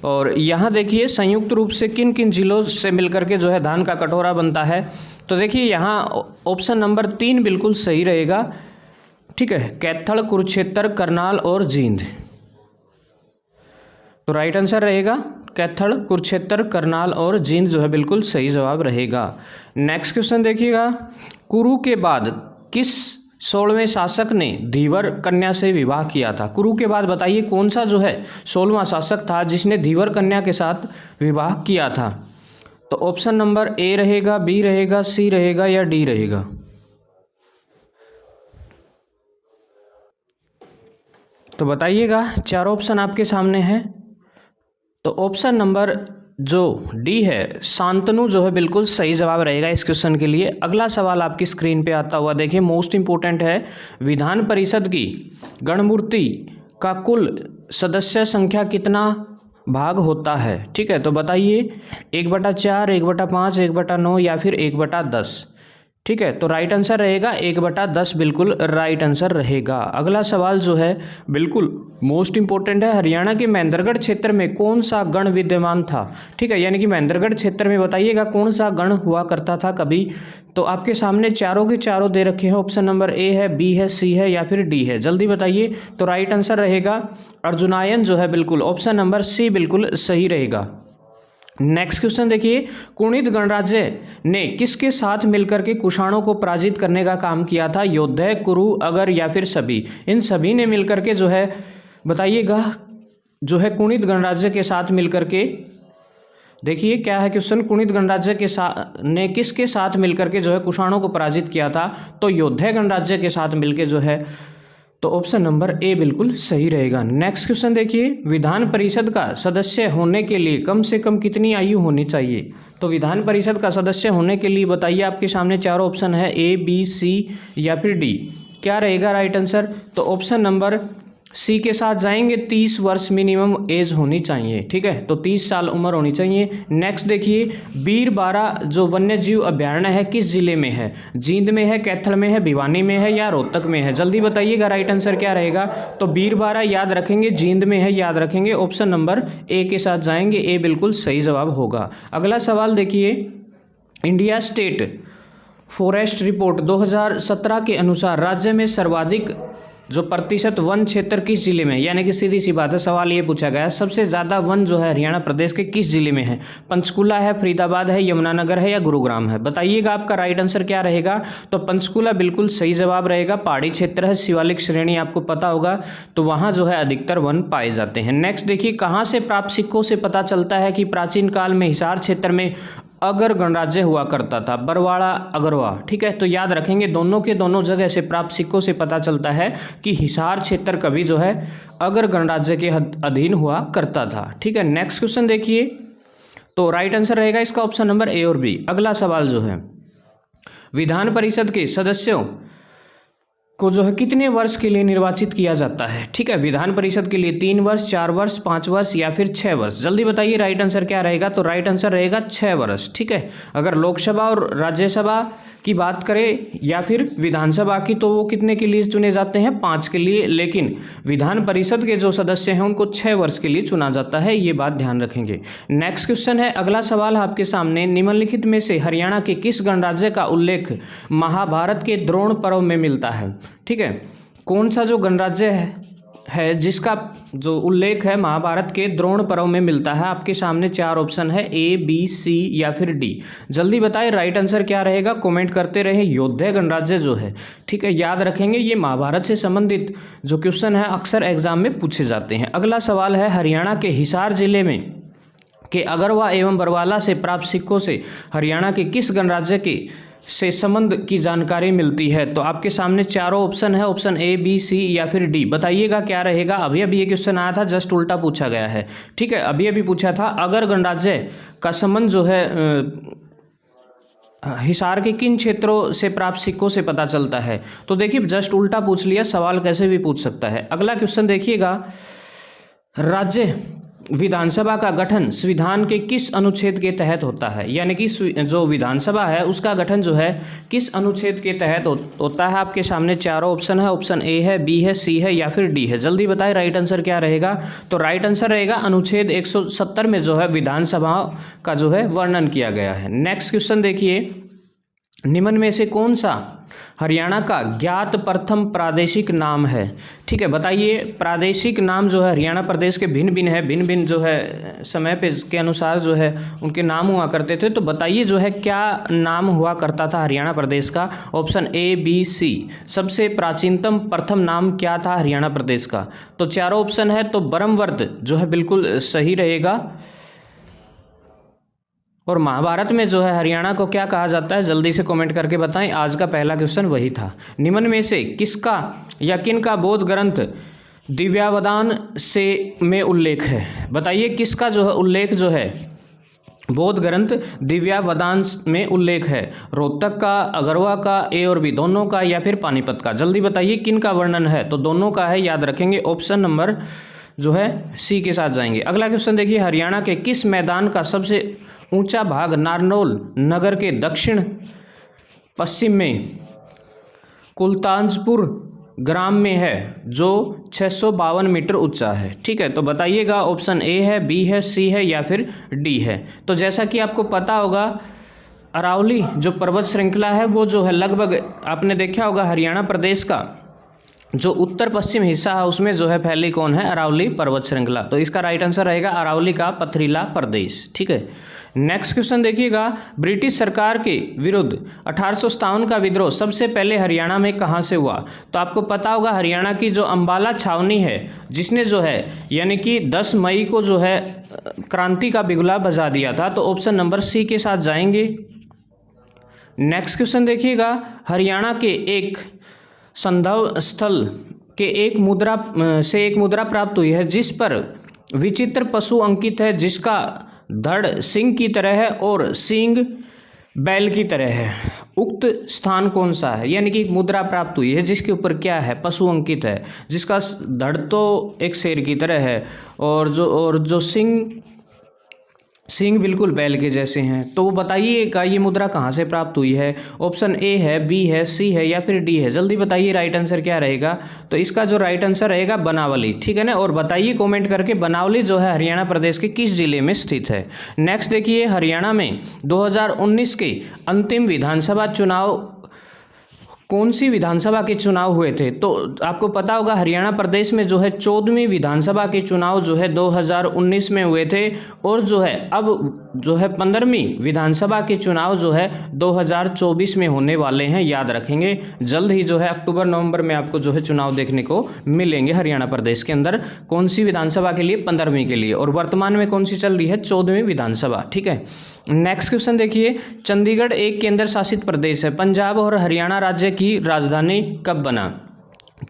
और यहाँ देखिए संयुक्त रूप से किन किन जिलों से मिलकर के जो है धान का कटोरा बनता है, तो देखिए यहाँ ऑप्शन नंबर 3 बिल्कुल सही रहेगा, ठीक है, कैथल, कुरुक्षेत्र, करनाल और जींद। तो राइट आंसर रहेगा कैथल, कुरुक्षेत्र, करनाल और जींद जो है बिल्कुल सही जवाब रहेगा। नेक्स्ट क्वेश्चन देखिएगा, कुरु के बाद किस 16वें शासक ने धीवर कन्या से विवाह किया था। कुरु के बाद बताइए कौन सा जो है 16वां शासक था जिसने धीवर कन्या के साथ विवाह किया था। तो ऑप्शन नंबर ए रहेगा, बी रहेगा, सी रहेगा या डी रहेगा। तो बताइएगा, चारों ऑप्शन आपके सामने हैं। तो ऑप्शन नंबर जो डी है शांतनु जो है बिल्कुल सही जवाब रहेगा इस क्वेश्चन के लिए। अगला सवाल आपकी स्क्रीन पे आता हुआ देखिए, मोस्ट इंपोर्टेंट है, विधान परिषद की गणमूर्ति का कुल सदस्य संख्या कितना भाग होता है, ठीक है। तो बताइए 1/4, 1/5, 1/9 या फिर 1/10, ठीक है। तो राइट आंसर रहेगा 1/10 बिल्कुल राइट आंसर रहेगा। अगला सवाल जो है बिल्कुल मोस्ट इंपोर्टेंट है, हरियाणा के महेंद्रगढ़ क्षेत्र में कौन सा गण विद्यमान था, ठीक है, यानी कि महेंद्रगढ़ क्षेत्र में बताइएगा कौन सा गण हुआ करता था कभी। तो आपके सामने चारों के चारों दे रखे हैं, ऑप्शन नंबर ए है, बी है, सी है या फिर डी है, जल्दी बताइए। तो राइट आंसर रहेगा अर्जुनायन जो है बिल्कुल ऑप्शन नंबर सी बिल्कुल सही रहेगा। नेक्स्ट क्वेश्चन देखिए, कुणित गणराज्य ने किसके साथ मिलकर के कुषाणों को पराजित करने का काम किया था, योद्धे, कुरु, अगर या फिर सभी। इन सभी ने मिलकर के जो है बताइएगा जो है कुणित गणराज्य के साथ मिलकर के, देखिए क्या है क्वेश्चन, कुणित गणराज्य के साथ ने किसके साथ मिलकर के जो है कुषाणों को पराजित किया था। तो योद्धे गणराज्य के साथ मिलकर जो है, तो ऑप्शन नंबर ए बिल्कुल सही रहेगा। नेक्स्ट क्वेश्चन देखिए, विधान परिषद का सदस्य होने के लिए कम से कम कितनी आयु होनी चाहिए। तो विधान परिषद का सदस्य होने के लिए बताइए, आपके सामने चारों ऑप्शन है, ए, बी, सी या फिर डी, क्या रहेगा राइट आंसर। तो ऑप्शन नंबर सी के साथ जाएंगे, 30 वर्ष मिनिमम एज होनी चाहिए, ठीक है, तो 30 साल उम्र होनी चाहिए। नेक्स्ट देखिए, बीरबारा जो वन्य जीव अभ्यारण्य है किस जिले में है, जींद में है, कैथल में है, भिवानी में है या रोहतक में है, जल्दी बताइएगा राइट आंसर क्या रहेगा। तो बीरबारा याद रखेंगे, जींद में है याद रखेंगे, ऑप्शन नंबर ए के साथ जाएंगे, ए बिल्कुल सही जवाब होगा। अगला सवाल देखिए, इंडिया स्टेट फॉरेस्ट रिपोर्ट 2017 के अनुसार राज्य में सर्वाधिक जो प्रतिशत वन क्षेत्र किस जिले में, यानी कि सीधी सी बात है, सवाल ये पूछा गया सबसे ज़्यादा वन जो है हरियाणा प्रदेश के किस जिले में है, पंचकुला है, फरीदाबाद है, यमुनानगर है या गुरुग्राम है, बताइएगा आपका राइट आंसर क्या रहेगा। तो पंचकुला बिल्कुल सही जवाब रहेगा, पहाड़ी क्षेत्र है, शिवालिक श्रेणी आपको पता होगा, तो वहाँ जो है अधिकतर वन पाए जाते हैं। नेक्स्ट देखिए, कहाँ से प्राप्त सिक्कों से पता चलता है कि प्राचीन काल में हिसार क्षेत्र में अगर गणराज्य हुआ करता था, बरवाड़ा, अगरवा, ठीक है, तो याद रखेंगे दोनों के दोनों जगह से प्राप्त सिक्कों से पता चलता है कि हिसार क्षेत्र कभी जो है अगर गणराज्य के अधीन हुआ करता था, ठीक है। नेक्स्ट क्वेश्चन देखिए, तो राइट आंसर रहेगा इसका ऑप्शन नंबर ए और बी। अगला सवाल जो है, विधान परिषद के सदस्यों को जो है कितने वर्ष के लिए निर्वाचित किया जाता है, ठीक है, विधान परिषद के लिए 3 वर्ष, 4 वर्ष, 5 वर्ष या फिर 6 वर्ष, जल्दी बताइए राइट आंसर क्या रहेगा। तो राइट आंसर रहेगा 6 वर्ष, ठीक है। अगर लोकसभा और राज्यसभा की बात करें या फिर विधानसभा की तो वो कितने के लिए चुने जाते हैं, 5 के लिए, लेकिन विधान परिषद के जो सदस्य हैं उनको 6 वर्ष के लिए चुना जाता है, ये बात ध्यान रखेंगे। नेक्स्ट क्वेश्चन है, अगला सवाल आपके सामने, निम्नलिखित में से हरियाणा के किस गणराज्य का उल्लेख महाभारत के द्रोण पर्व में मिलता है, ठीक है। कौन सा जो गणराज्य है जिसका जो उल्लेख है महाभारत के द्रोण पर्व में मिलता है? आपके सामने 4 ऑप्शन है, ए, बी, सी या फिर डी। जल्दी बताएं राइट आंसर क्या रहेगा, कमेंट करते रहे। योद्धा गणराज्य जो है, ठीक है, याद रखेंगे ये महाभारत से संबंधित जो क्वेश्चन है अक्सर एग्जाम में पूछे जाते हैं। अगला सवाल है, हरियाणा के हिसार जिले में के अगरवा एवं बरवाला से प्राप्त सिक्कों से हरियाणा के किस गणराज्य के से संबंध की जानकारी मिलती है? तो आपके सामने चारों ऑप्शन है, ऑप्शन ए, बी, सी या फिर डी। बताइएगा क्या रहेगा। अभी अभी ये क्वेश्चन आया था, जस्ट उल्टा पूछा गया है, ठीक है। अभी अभी पूछा था अगर गणराज्य का संबंध जो है हिसार के किन क्षेत्रों से प्राप्त सिक्कों से पता चलता है? तो देखिए जस्ट उल्टा पूछ लिया, सवाल कैसे भी पूछ सकता है। अगला क्वेश्चन देखिएगा, राज्य विधानसभा का गठन संविधान के किस अनुच्छेद के तहत होता है? यानी कि जो विधानसभा है उसका गठन जो है किस अनुच्छेद के तहत होता है? आपके सामने चारों ऑप्शन है, ऑप्शन ए है, बी है, सी है या फिर डी है। जल्दी बताएं राइट आंसर क्या रहेगा। तो राइट आंसर रहेगा अनुच्छेद 170 में जो है विधानसभा का जो है वर्णन किया गया है। नेक्स्ट क्वेश्चन देखिए, निम्न में से कौन सा हरियाणा का ज्ञात प्रथम प्रादेशिक नाम है? ठीक है, बताइए। प्रादेशिक नाम जो है हरियाणा प्रदेश के भिन्न भिन्न है, भिन्न भिन्न जो है समय पे के अनुसार जो है उनके नाम हुआ करते थे। तो बताइए जो है क्या नाम हुआ करता था हरियाणा प्रदेश का? ऑप्शन ए, बी, सी। सबसे प्राचीनतम प्रथम नाम क्या था हरियाणा प्रदेश का? तो चारों ऑप्शन है, तो ब्रह्मवर्त जो है बिल्कुल सही रहेगा। और महाभारत में जो है हरियाणा को क्या कहा जाता है? जल्दी से कमेंट करके बताएं। आज का पहला क्वेश्चन वही था। निम्न में से किसका या किन का बौद्ध ग्रंथ दिव्यावदान से में उल्लेख है? बताइए किसका जो है उल्लेख जो है बौद्ध ग्रंथ दिव्यावदान में उल्लेख है? रोहतक का, अगरवा का, ए और बी दोनों का या फिर पानीपत का? जल्दी बताइए किन का वर्णन है? तो दोनों का है, याद रखेंगे। ऑप्शन नंबर जो है सी के साथ जाएंगे। अगला क्वेश्चन देखिए, हरियाणा के किस मैदान का सबसे ऊंचा भाग नारनौल नगर के दक्षिण पश्चिम में कुलतानपुर ग्राम में है जो 652 मीटर ऊंचा है? ठीक है, तो बताइएगा ऑप्शन ए है, बी है, सी है या फिर डी है। तो जैसा कि आपको पता होगा अरावली जो पर्वत श्रृंखला है वो जो है लगभग आपने देखा होगा हरियाणा प्रदेश का जो उत्तर पश्चिम हिस्सा है उसमें जो है फैली कौन है? अरावली पर्वत श्रृंखला। तो इसका राइट आंसर रहेगा अरावली का पथरीला प्रदेश। ठीक है, नेक्स्ट क्वेश्चन देखिएगा, ब्रिटिश सरकार के विरुद्ध 1857 का विद्रोह सबसे पहले हरियाणा में कहाँ से हुआ? तो आपको पता होगा हरियाणा की जो अंबाला छावनी है जिसने जो है यानी कि 10 मई को जो है क्रांति का बिगुला बजा दिया था। तो ऑप्शन नंबर सी के साथ जाएंगे। नेक्स्ट क्वेश्चन देखिएगा, हरियाणा के एक संदर्भ स्थल के एक मुद्रा प्राप्त हुई है जिस पर विचित्र पशु अंकित है जिसका धड़ सिंह की तरह है और सींग बैल की तरह है। उक्त स्थान कौन सा है? यानी कि एक मुद्रा प्राप्त हुई है जिसके ऊपर क्या है? पशु अंकित है जिसका धड़ तो एक शेर की तरह है और जो सिंह बिल्कुल बैल के जैसे हैं। तो बताइएगा ये मुद्रा कहाँ से प्राप्त हुई है? ऑप्शन ए है, बी है, सी है या फिर डी है। जल्दी बताइए राइट आंसर क्या रहेगा। तो इसका जो राइट आंसर रहेगा बनावली। ठीक है ना, और बताइए कमेंट करके बनावली जो है हरियाणा प्रदेश के किस जिले में स्थित है। नेक्स्ट देखिए, हरियाणा में 2019 के अंतिम विधानसभा चुनाव कौन सी विधानसभा के चुनाव हुए थे? तो आपको पता होगा हरियाणा प्रदेश में जो है 14वीं विधानसभा के चुनाव जो है 2019 में हुए थे और जो है अब जो है 15वीं विधानसभा के चुनाव जो है 2024 में होने वाले हैं। याद रखेंगे जल्द ही जो है अक्टूबर नवंबर में आपको जो है चुनाव देखने को मिलेंगे हरियाणा प्रदेश के अंदर। कौन सी विधानसभा के लिए? 15वीं के लिए। और वर्तमान में कौन सी चल रही है? 14वीं विधानसभा। ठीक है, नेक्स्ट क्वेश्चन देखिए, चंडीगढ़ एक केंद्र शासित प्रदेश है, पंजाब और हरियाणा राज्य की राजधानी कब बना?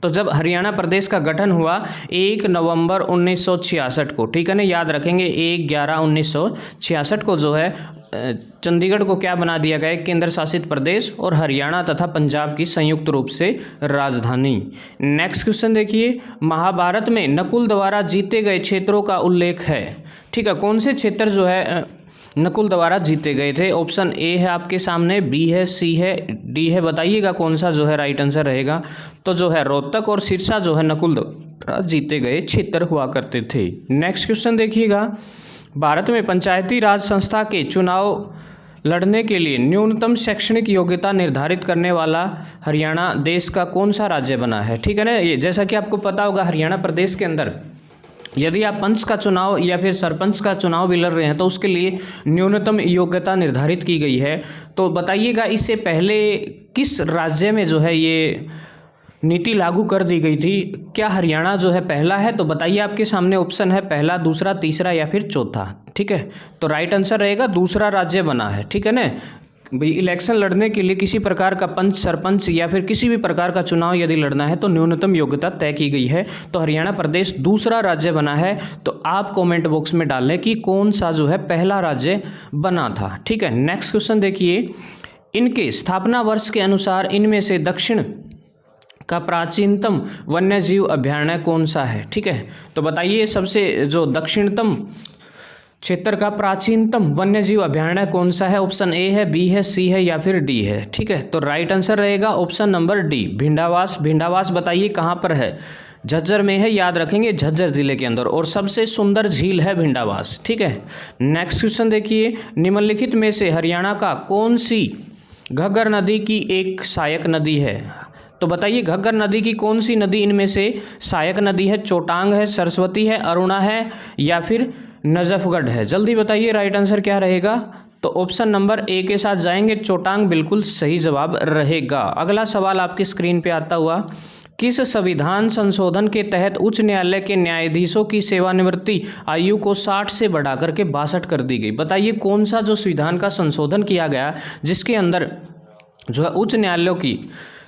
तो जब हरियाणा प्रदेश का गठन हुआ 1 नवंबर 1966 को। ठीक है ना, याद रखेंगे 1/11/1966 को जो है चंडीगढ़ को क्या बना दिया गया? केंद्र शासित प्रदेश और हरियाणा तथा पंजाब की संयुक्त रूप से राजधानी। नेक्स्ट क्वेश्चन देखिए, महाभारत में नकुल द्वारा जीते गए क्षेत्रों का उल्लेख है। ठीक है, कौन से क्षेत्र जो है नकुल द्वारा जीते गए थे? ऑप्शन ए है आपके सामने, बी है, सी है, डी है। बताइएगा कौन सा जो है राइट आंसर रहेगा। तो जो है रोहतक और सिरसा जो है नकुल द्वारा जीते गए क्षेत्र हुआ करते थे। नेक्स्ट क्वेश्चन देखिएगा, भारत में पंचायती राज संस्था के चुनाव लड़ने के लिए न्यूनतम शैक्षणिक योग्यता निर्धारित करने वाला हरियाणा देश का कौन सा राज्य बना है। ठीक है ना, ये जैसा कि आपको पता होगा हरियाणा प्रदेश के अंदर यदि आप पंच का चुनाव या फिर सरपंच का चुनाव भी लड़ रहे हैं तो उसके लिए न्यूनतम योग्यता निर्धारित की गई है। तो बताइएगा इससे पहले किस राज्य में जो है ये नीति लागू कर दी गई थी। क्या हरियाणा जो है पहला है? तो बताइए, आपके सामने ऑप्शन है पहला, दूसरा, तीसरा या फिर चौथा। ठीक है, तो राइट आंसर रहेगा दूसरा राज्य बना है। ठीक है ना भाई, इलेक्शन लड़ने के लिए किसी प्रकार का पंच, सरपंच या फिर किसी भी प्रकार का चुनाव यदि लड़ना है तो न्यूनतम योग्यता तय की गई है। तो हरियाणा प्रदेश दूसरा राज्य बना है। तो आप कमेंट बॉक्स में डालें कि कौन सा जो है पहला राज्य बना था। ठीक है, नेक्स्ट क्वेश्चन देखिए, इनके स्थापना वर्ष के अनुसार इनमें से दक्षिण का प्राचीनतम वन्यजीव अभयारण्य कौन सा है। ठीक है, तो बताइए सबसे जो दक्षिणतम क्षेत्र का प्राचीनतम वन्यजीव अभयारण्य कौन सा है। ऑप्शन ए है, बी है, सी है या फिर डी है। ठीक है, तो राइट आंसर रहेगा option number D, Bhindawas. Bhindawas बताइए कहाँ पर है? झज्जर में है, याद रखेंगे, झज्जर जिले के अंदर, और सबसे सुंदर झील है भिंडावास। ठीक है, नेक्स्ट क्वेश्चन देखिए, निम्नलिखित में से हरियाणा का कौन सी घग्गर नदी की एक सहायक नदी है। तो बताइए घग्गर नदी की कौन सी नदी इनमें से सहायक नदी है? चोटांग है, सरस्वती है, अरुणा है या फिर नजफगढ़ है। जल्दी बताइए राइट आंसर क्या रहेगा। तो ऑप्शन नंबर ए के साथ जाएंगे, चोटांग बिल्कुल सही जवाब रहेगा। अगला सवाल आपकी स्क्रीन पे आता हुआ, किस संविधान संशोधन के तहत उच्च न्यायालय के न्यायाधीशों की सेवानिवृत्ति आयु को 60 से बढ़ाकर के 62 कर दी गई। बताइए कौन सा जो संविधान का संशोधन किया गया जिसके अंदर जो है उच्च न्यायालयों की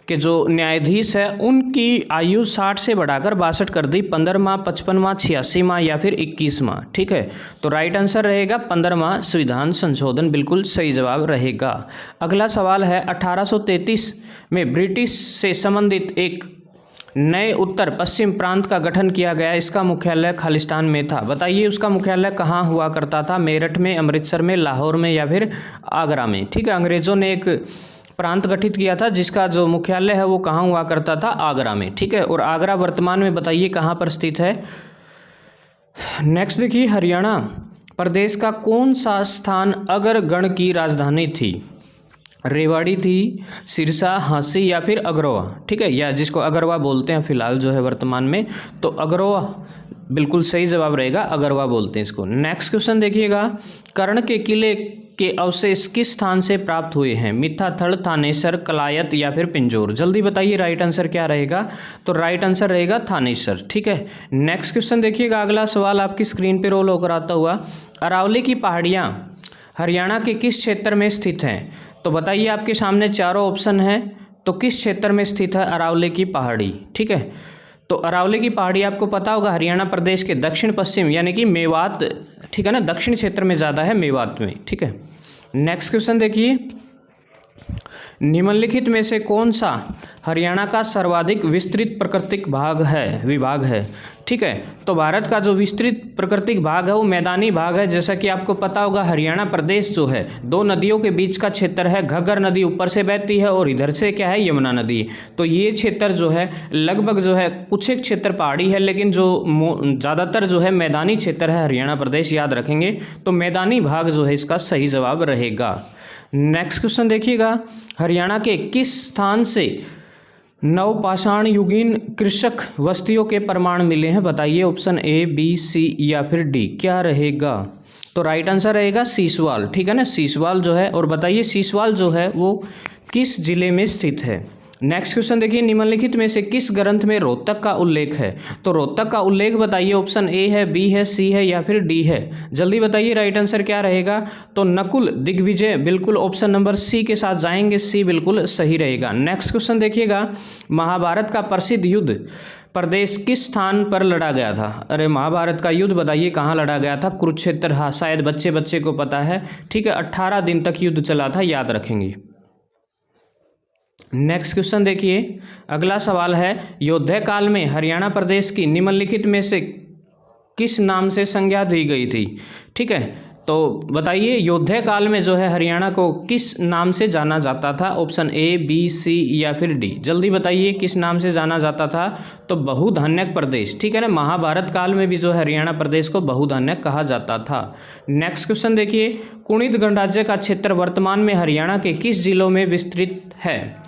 कि जो न्यायाधीश है उनकी आयु 60 से बढ़ाकर 62 कर दी, 15वां, 55वां, 86वां या फिर 21वां। ठीक है, तो राइट आंसर रहेगा 15वां संविधान संशोधन, बिल्कुल सही जवाब रहेगा। अगला सवाल है, 1833 में ब्रिटिश से संबंधित एक नए उत्तर पश्चिम प्रांत का गठन किया गया, इसका मुख्यालय खालिस्तान में था। बताइए उसका मुख्यालय कहाँ हुआ करता था? मेरठ में, अमृतसर में, लाहौर में या फिर आगरा में। ठीक है, अंग्रेजों ने एक प्रांत गठित किया था जिसका जो मुख्यालय है वो कहाँ हुआ करता था? आगरा में। ठीक है, और आगरा वर्तमान में बताइए कहाँ पर स्थित है। नेक्स्ट देखिए, हरियाणा प्रदेश का कौन सा स्थान अगरगढ़ की राजधानी थी? रेवाड़ी थी, सिरसा, हांसी या फिर अगरवा। ठीक है, या जिसको अगरवा बोलते हैं फिलहाल जो है वर्तमान में, तो अगरवा बिल्कुल सही जवाब रहेगा, अगरवा बोलते हैं इसको। नेक्स्ट क्वेश्चन देखिएगा, कर्ण के किले के अवशेष किस स्थान से प्राप्त हुए हैं? मिथ्याथल, थानेसर, कलायत या फिर पिंजौर। जल्दी बताइए राइट आंसर क्या रहेगा। तो राइट आंसर रहेगा थानेसर। ठीक है, नेक्स्ट क्वेश्चन देखिएगा, अगला सवाल आपकी स्क्रीन पे रोल होकर आता हुआ, अरावली की पहाड़ियाँ हरियाणा के किस क्षेत्र में स्थित हैं? तो बताइए, आपके सामने चारों ऑप्शन हैं, तो किस क्षेत्र में स्थित है अरावली की पहाड़ी? ठीक है, तो अरावली की पहाड़ी आपको पता होगा हरियाणा प्रदेश के दक्षिण पश्चिम यानी कि मेवात, ठीक है ना, दक्षिण क्षेत्र में ज़्यादा है, मेवात में। ठीक है, नेक्स्ट क्वेश्चन देखिए, निम्नलिखित में से कौन सा हरियाणा का सर्वाधिक विस्तृत प्राकृतिक विभाग है? ठीक है, तो भारत का जो विस्तृत प्राकृतिक भाग है वो मैदानी भाग है। जैसा कि आपको पता होगा हरियाणा प्रदेश जो है दो नदियों के बीच का क्षेत्र है, घग्गर नदी ऊपर से बहती है और इधर से क्या है, यमुना नदी। तो ये क्षेत्र जो है लगभग जो है कुछ एक क्षेत्र पहाड़ी है, लेकिन जो ज़्यादातर जो है मैदानी क्षेत्र है हरियाणा प्रदेश, याद रखेंगे। तो मैदानी भाग जो है इसका सही जवाब रहेगा। नेक्स्ट क्वेश्चन देखिएगा, हरियाणा के किस स्थान से नवपाषाण युगीन कृषक बस्तियों के प्रमाण मिले हैं? बताइए ऑप्शन ए, बी, सी या फिर डी क्या रहेगा। तो राइट आंसर रहेगा सीसवाल। ठीक है ना, सीसवाल जो है, और बताइए सीसवाल जो है वो किस जिले में स्थित है। नेक्स्ट क्वेश्चन देखिए, निम्नलिखित में से किस ग्रंथ में रोहतक का उल्लेख है? तो रोहतक का उल्लेख बताइए, ऑप्शन ए है, बी है, सी है या फिर डी है। जल्दी बताइए राइट आंसर क्या रहेगा। तो नकुल दिग्विजय, बिल्कुल ऑप्शन नंबर सी के साथ जाएंगे, सी बिल्कुल सही रहेगा। नेक्स्ट क्वेश्चन देखिएगा, महाभारत का प्रसिद्ध युद्ध प्रदेश किस स्थान पर लड़ा गया था? अरे महाभारत का युद्ध बताइए कहाँ लड़ा गया था? कुरुक्षेत्र। हाँ, शायद बच्चे को पता है। ठीक है, 18 दिन तक युद्ध चला था, याद रखेंगे। नेक्स्ट क्वेश्चन देखिए, अगला सवाल है, योद्धा काल में हरियाणा प्रदेश की निम्नलिखित में से किस नाम से संज्ञा दी गई थी? ठीक है, तो बताइए योद्धा काल में जो है हरियाणा को किस नाम से जाना जाता था? ऑप्शन ए, बी, सी या फिर डी। जल्दी बताइए किस नाम से जाना जाता था? तो बहुधान्यक प्रदेश, ठीक है ना। महाभारत काल में भी जो है हरियाणा प्रदेश को बहुधान्यक कहा जाता था। नेक्स्ट क्वेश्चन देखिए, कुणित गणराज्य का क्षेत्र वर्तमान में हरियाणा के किस जिलों में विस्तृत है?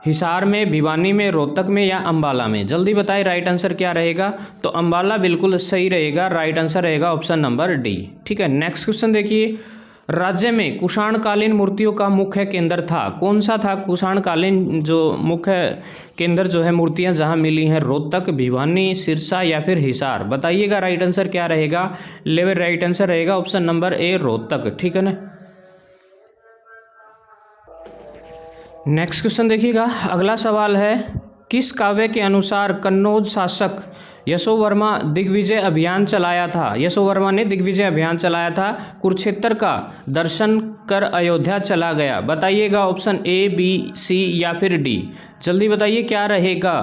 हिसार में, भिवानी में, रोहतक में या अंबाला में? जल्दी बताएं राइट आंसर क्या रहेगा? तो अंबाला बिल्कुल सही रहेगा, राइट आंसर रहेगा ऑप्शन नंबर डी, ठीक है। नेक्स्ट क्वेश्चन देखिए, राज्य में कुषाणकालीन मूर्तियों का मुख्य केंद्र था, कौन सा था कुषाणकालीन जो मुख्य केंद्र जो है मूर्तियां जहां मिली हैं? रोहतक, भिवानी, सिरसा या फिर हिसार? बताइएगा राइट आंसर क्या रहेगा? लेवल राइट आंसर रहेगा ऑप्शन नंबर ए, रोहतक, ठीक है ना। नेक्स्ट क्वेश्चन देखिएगा, अगला सवाल है, किस काव्य के अनुसार कन्नौज शासक यशोवर्मा दिग्विजय अभियान चलाया था? यशोवर्मा ने दिग्विजय अभियान चलाया था, कुरुक्षेत्र का दर्शन कर अयोध्या चला गया। बताइएगा ऑप्शन ए, बी, सी या फिर डी। जल्दी बताइए क्या रहेगा?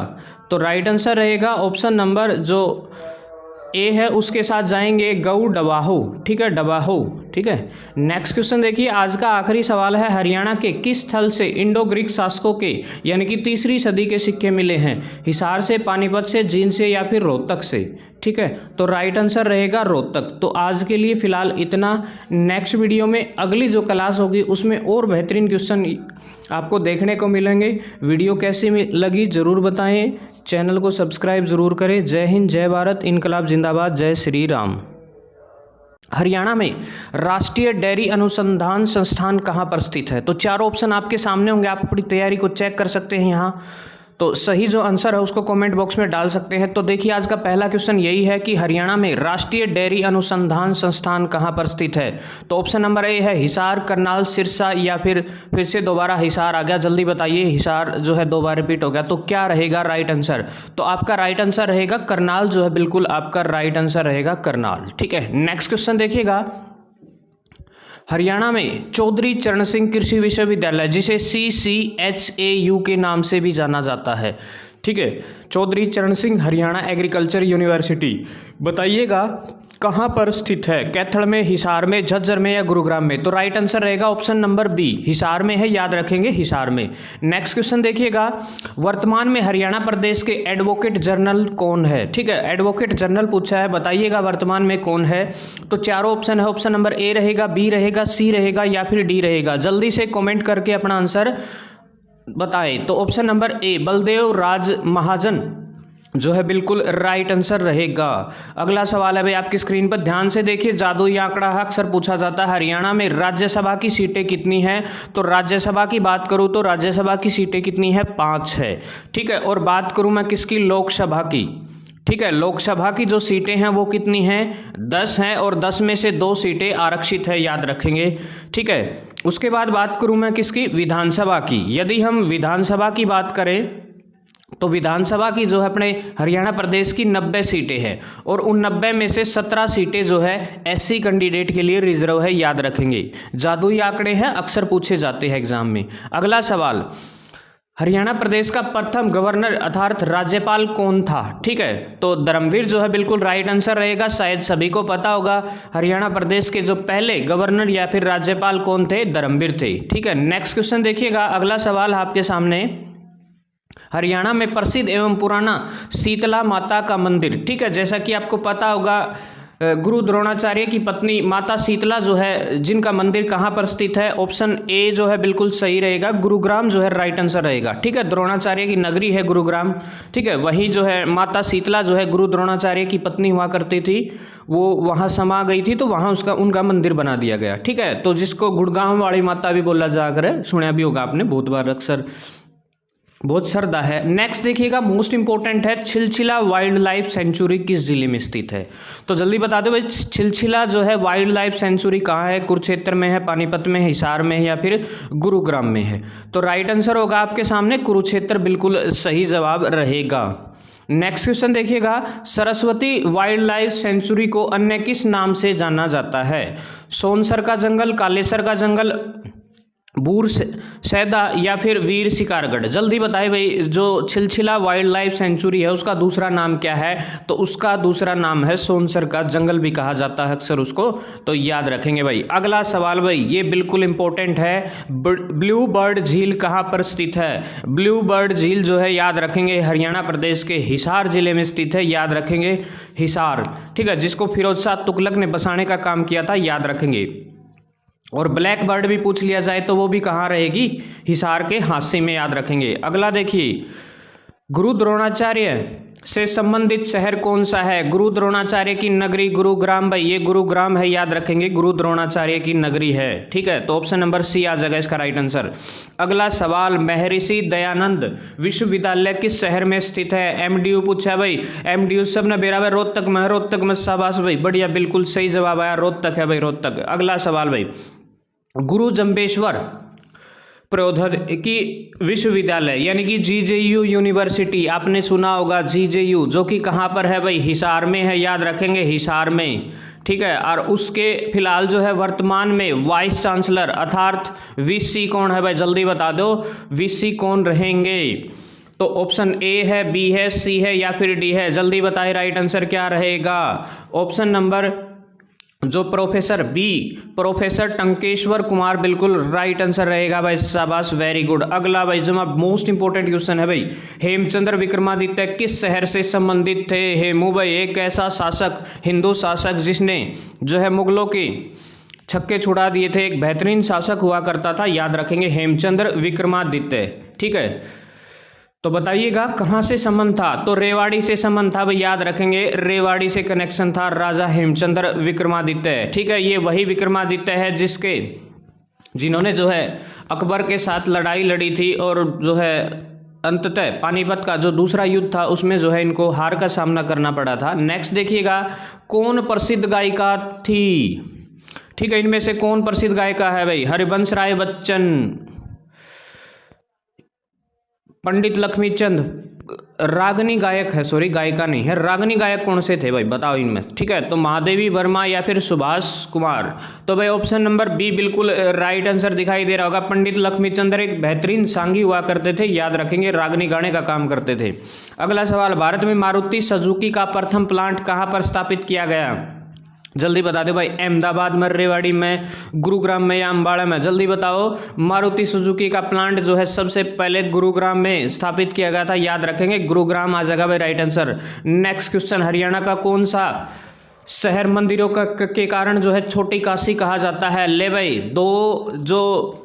तो राइट आंसर रहेगा ऑप्शन नंबर जो ए है उसके साथ जाएंगे गऊ डबाहो, ठीक है, डबाहो, ठीक है। नेक्स्ट क्वेश्चन देखिए, आज का आखिरी सवाल है, हरियाणा के किस स्थल से इंडो ग्रीक शासकों के यानी कि 3री सदी के सिक्के मिले हैं? हिसार से, पानीपत से, जींद से या फिर रोहतक से? ठीक है, तो राइट आंसर रहेगा रोहतक। तो आज के लिए फिलहाल इतना। नेक्स्ट वीडियो में अगली जो क्लास होगी उसमें और बेहतरीन क्वेश्चन आपको देखने को मिलेंगे। वीडियो कैसी लगी ज़रूर बताएं, चैनल को सब्सक्राइब ज़रूर करें। जय हिंद, जय भारत, इनकलाब जिंदाबाद, जय श्री राम। हरियाणा में राष्ट्रीय डेयरी अनुसंधान संस्थान कहाँ पर स्थित है? तो चारों ऑप्शन आपके सामने होंगे, आप अपनी तैयारी को चेक कर सकते हैं यहाँ। तो सही जो आंसर है उसको कमेंट बॉक्स में डाल सकते हैं। तो देखिए आज का पहला क्वेश्चन यही है कि हरियाणा में राष्ट्रीय डेयरी अनुसंधान संस्थान कहाँ पर स्थित है? तो ऑप्शन नंबर ए है हिसार, करनाल, सिरसा या फिर से दोबारा हिसार आ गया। जल्दी बताइए, हिसार जो है 2 बार रिपीट हो गया, तो क्या रहेगा राइट आंसर? तो आपका राइट आंसर रहेगा करनाल, जो है बिल्कुल आपका राइट आंसर रहेगा करनाल, ठीक है। नेक्स्ट क्वेश्चन देखिएगा, हरियाणा में चौधरी चरण सिंह कृषि विश्वविद्यालय, जिसे CCHAU के नाम से भी जाना जाता है, ठीक है, चौधरी चरण सिंह हरियाणा एग्रीकल्चर यूनिवर्सिटी, बताइएगा कहाँ पर स्थित है? कैथल में, हिसार में, झज्जर में या गुरुग्राम में? तो राइट आंसर रहेगा ऑप्शन नंबर बी, हिसार में है, याद रखेंगे हिसार में। नेक्स्ट क्वेश्चन देखिएगा, वर्तमान में हरियाणा प्रदेश के एडवोकेट जनरल कौन है? ठीक है, एडवोकेट जनरल पूछा है, बताइएगा वर्तमान में कौन है? तो चारों ऑप्शन है, ऑप्शन नंबर ए रहेगा, बी रहेगा, सी रहेगा या फिर डी रहेगा? जल्दी से कॉमेंट करके अपना आंसर बताएं। तो ऑप्शन नंबर ए बलदेव राज महाजन जो है बिल्कुल राइट आंसर रहेगा। अगला सवाल है भाई, आपकी स्क्रीन पर ध्यान से देखिए, जादुई आंकड़ा अक्सर पूछा जाता है, हरियाणा में राज्यसभा की सीटें कितनी हैं? तो राज्यसभा की बात करूं तो राज्यसभा की सीटें कितनी है? 5 है, ठीक है। और बात करूं मैं किसकी? लोकसभा की, ठीक है, लोकसभा की जो सीटें हैं वो कितनी हैं? 10 हैं, और 10 में से 2 सीटें आरक्षित है, याद रखेंगे, ठीक है। उसके बाद बात करूं मैं किसकी? विधानसभा की। यदि हम विधानसभा की बात करें तो विधानसभा की जो है अपने हरियाणा प्रदेश की 90 सीटें हैं, और उन 90 में से 17 सीटें जो है SC कैंडिडेट के लिए रिजर्व है, याद रखेंगे। जादुई आंकड़े हैं, अक्सर पूछे जाते हैं एग्जाम में। अगला सवाल, हरियाणा प्रदेश का प्रथम गवर्नर अर्थात राज्यपाल कौन था? ठीक है, तो धर्मवीर जो है बिल्कुल राइट आंसर रहेगा। शायद सभी को पता होगा हरियाणा प्रदेश के जो पहले गवर्नर या फिर राज्यपाल कौन थे? धर्मवीर थे, ठीक है। नेक्स्ट क्वेश्चन देखिएगा, अगला सवाल आपके सामने, हरियाणा में प्रसिद्ध एवं पुराना शीतला माता का मंदिर, ठीक है, जैसा कि आपको पता होगा गुरु द्रोणाचार्य की पत्नी माता शीतला जो है जिनका मंदिर कहाँ पर स्थित है? ऑप्शन ए जो है बिल्कुल सही रहेगा, गुरुग्राम जो है राइट आंसर रहेगा, ठीक है। द्रोणाचार्य की नगरी है गुरुग्राम, ठीक है, वहीं जो है माता शीतला जो है गुरु द्रोणाचार्य की पत्नी हुआ करती थी, वो वहाँ समा गई थी, तो वहाँ उनका मंदिर बना दिया गया, ठीक है। तो जिसको गुड़गांव वाली माता भी बोला जाकर है, सुना भी होगा आपने बहुत बार, अक्सर बहुत श्रद्धा है। नेक्स्ट देखिएगा, मोस्ट इंपॉर्टेंट है, छिलछिला वाइल्ड लाइफ सेंचुरी किस जिले में स्थित है? तो जल्दी बता दो भाई, छिलछिला जो है वाइल्ड लाइफ सेंचुरी कहाँ है? कुरुक्षेत्र में है, पानीपत में है, हिसार में है या फिर गुरुग्राम में है? तो राइट आंसर होगा आपके सामने कुरुक्षेत्र, बिल्कुल सही जवाब रहेगा। नेक्स्ट क्वेश्चन देखिएगा, सरस्वती वाइल्ड लाइफ सेंचुरी को अन्य किस नाम से जाना जाता है? सोनसर का जंगल, कालेसर का जंगल, बूर सैदा या फिर वीर शिकारगढ़, जल्दी बताए भाई। जो छिलछिला वाइल्ड लाइफ सेंचुरी है उसका दूसरा नाम क्या है? तो उसका दूसरा नाम है सोनसर का जंगल भी कहा जाता है अक्सर उसको, तो याद रखेंगे भाई। अगला सवाल भाई, ये बिल्कुल इंपॉर्टेंट है। ब्लू बर्ड झील कहाँ पर स्थित है? ब्लू बर्ड झील जो है याद रखेंगे हरियाणा प्रदेश के हिसार जिले में स्थित है, याद रखेंगे हिसार, ठीक है, जिसको फिरोज शाह तुगलक ने बसाने का काम किया था, याद रखेंगे। और ब्लैक बर्ड भी पूछ लिया जाए तो वो भी कहाँ रहेगी? हिसार के हांसी में, याद रखेंगे। अगला देखिए, गुरु द्रोणाचार्य से संबंधित शहर कौन सा है? गुरु द्रोणाचार्य की नगरी गुरुग्राम भाई, ये गुरुग्राम है, याद रखेंगे, गुरु द्रोणाचार्य की नगरी है, ठीक है। तो ऑप्शन नंबर सी आ जाएगा इसका राइट आंसर। अगला सवाल, महर्षि दयानंद विश्वविद्यालय किस शहर में स्थित है? एमडीयू पूछा है भाई। एमडीयू सब ने बेरा भाई रोहतक में, रोहतक में, शाबाश भाई, बढ़िया, बिल्कुल सही जवाब आया, रोहतक है भाई, रोहतक। अगला सवाल भाई, गुरु जम्बेश्वर प्रौद्योगिकी विश्वविद्यालय यानी कि जीजेयू यूनिवर्सिटी, आपने सुना होगा जीजेयू, जो कि कहाँ पर है भाई? हिसार में है, याद रखेंगे, हिसार में, ठीक है। और उसके फिलहाल जो है वर्तमान में वाइस चांसलर अर्थात वीसी कौन है भाई? जल्दी बता दो, वीसी कौन रहेंगे? तो ऑप्शन ए है, बी है, सी है या फिर डी है? जल्दी बताए राइट आंसर क्या रहेगा? ऑप्शन नंबर जो professor B, professor Tankeshwar Kumar, बिल्कुल राइट आंसर रहेगा भाई, शाबाश, वेरी गुड। अगला भाई जनाब मोस्ट इंपोर्टेंट क्वेश्चन है भाई, हेमचंद्र विक्रमादित्य किस शहर से संबंधित थे? हेमू भाई एक ऐसा शासक, हिंदू शासक जिसने जो है मुगलों के छक्के छुड़ा दिए थे, एक बेहतरीन शासक हुआ करता था, याद रखेंगे, हेमचंद्र विक्रमादित्य, ठीक है। तो बताइएगा कहाँ से संबंध था? तो रेवाड़ी से संबंध था भाई, याद रखेंगे, रेवाड़ी से कनेक्शन था राजा हेमचंद्र विक्रमादित्य, ठीक है। ये वही विक्रमादित्य है जिन्होंने जो है अकबर के साथ लड़ाई लड़ी थी और जो है अंततः पानीपत का जो दूसरा युद्ध था उसमें जो है इनको हार का सामना करना पड़ा था। नेक्स्ट देखिएगा, कौन प्रसिद्ध गायिका थी? ठीक है, इनमें से कौन प्रसिद्ध गायिका है भाई? हरिवंश राय बच्चन, पंडित लक्ष्मीचंद, रागनी गायक है, सॉरी गायिका नहीं है, रागनी गायक कौन से थे भाई? बताओ इनमें, ठीक है। तो महादेवी वर्मा या फिर सुभाष कुमार? तो भाई ऑप्शन नंबर बी बिल्कुल राइट आंसर दिखाई दे रहा होगा। पंडित लक्ष्मीचंद एक बेहतरीन सांगी हुआ करते थे, याद रखेंगे, रागनी गाने का काम करते थे। अगला सवाल, भारत में मारुति सुजुकी का प्रथम प्लांट कहाँ पर स्थापित किया गया? जल्दी बता दो भाई, अहमदाबाद में, रेवाड़ी में, गुरुग्राम में या अम्बाड़ा में? जल्दी बताओ। मारुति सुजुकी का प्लांट जो है सबसे पहले गुरुग्राम में स्थापित किया गया था, याद रखेंगे, गुरुग्राम आ जाएगा भाई right answer. Next question, Haryana का कौन सा शहर मंदिरों के कारण जो है छोटी काशी कहा जाता है? ले भाई, दो जो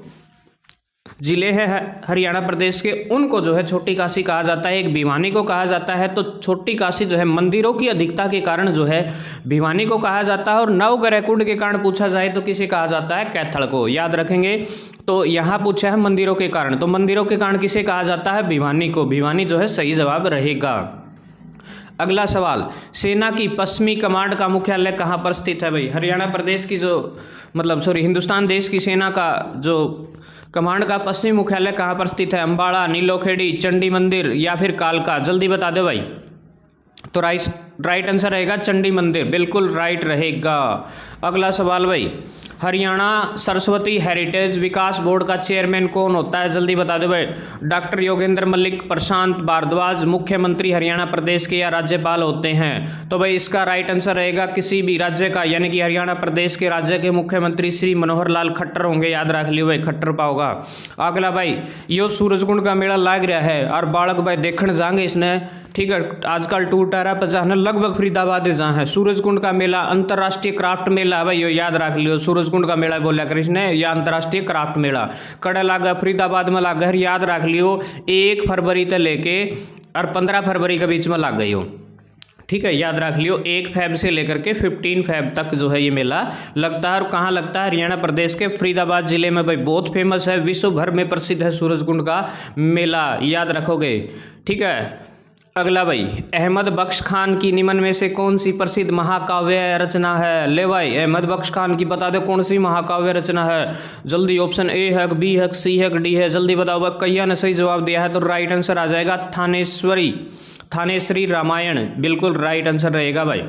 जिले हैं हरियाणा प्रदेश के उनको जो है छोटी काशी कहा जाता है, एक भिवानी को कहा जाता है। तो छोटी काशी जो है मंदिरों की अधिकता के कारण जो है भिवानी को कहा जाता है, और नवग्रह कुंड के कारण पूछा जाए तो किसे कहा जाता है? कैथल को, याद रखेंगे। तो यहाँ पूछा है मंदिरों के कारण, तो मंदिरों के कारण किसे कहा जाता है? भिवानी को, भिवानी जो है सही जवाब रहेगा। अगला सवाल, सेना की पश्चिमी कमांड का मुख्यालय कहाँ पर स्थित है भाई? हरियाणा प्रदेश की हिंदुस्तान देश की सेना का जो कमांड का पश्चिमी मुख्यालय कहाँ पर स्थित है? अम्बाड़ा, नीलोखेड़ी, चंडी मंदिर या फिर कालका? जल्दी बता दो भाई। तो राइट आंसर रहेगा चंडी मंदिर, बिल्कुल राइट रहेगा। अगला सवाल भाई, हरियाणा सरस्वती हेरिटेज विकास बोर्ड का चेयरमैन कौन होता है? जल्दी बता दो भाई। डॉक्टर योगेंद्र मलिक, प्रशांत भारद्वाज, मुख्यमंत्री हरियाणा प्रदेश के या राज्यपाल होते हैं? तो भाई इसका राइट आंसर रहेगा किसी भी राज्य का, यानी कि हरियाणा प्रदेश के राज्य के मुख्यमंत्री श्री मनोहर लाल खट्टर होंगे, याद रख लियो भाई, खट्टर पाओगा। अगला भाई, यो सूरजकुंड का मेला लाग रहा है और बालक भाई देखने जाएंगे इसने, ठीक है, आजकल टूर टारा पर जाना लगभग फरीदाबाद जहाँ है। सूरजकुंड का मेला अंतर्राष्ट्रीय क्राफ्ट मेला भाई, यो याद रख लियो, सूरजकुंड का मेला बोला कृष्ण ने, या अंतर्राष्ट्रीय क्राफ्ट मेला कड़ा लागा फरीदाबाद में लागा, याद रख लियो, 1 फरवरी से लेके और 15 फरवरी के बीच में लाग गई हो, ठीक है, याद रख लियो। 1 फेब से लेकर के 15 फेब तक जो है ये मेला लगता है। और कहाँ लगता है? हरियाणा प्रदेश के फरीदाबाद जिले में भाई, बहुत फेमस है, विश्व भर में प्रसिद्ध है सूरजकुंड का मेला, याद रखोगे, ठीक है। अगला भाई, अहमद बख्श खान की निम्न में से कौन सी प्रसिद्ध महाकाव्य रचना है? ले भाई, अहमद बख्श खान की बता दो कौन सी महाकाव्य रचना है? जल्दी, ऑप्शन ए है, बी है, सी है, डी है? जल्दी बताओ भाई। कैया ने सही जवाब दिया है, तो राइट आंसर आ जाएगा थानेश्वरी रामायण, बिल्कुल राइट आंसर रहेगा भाई।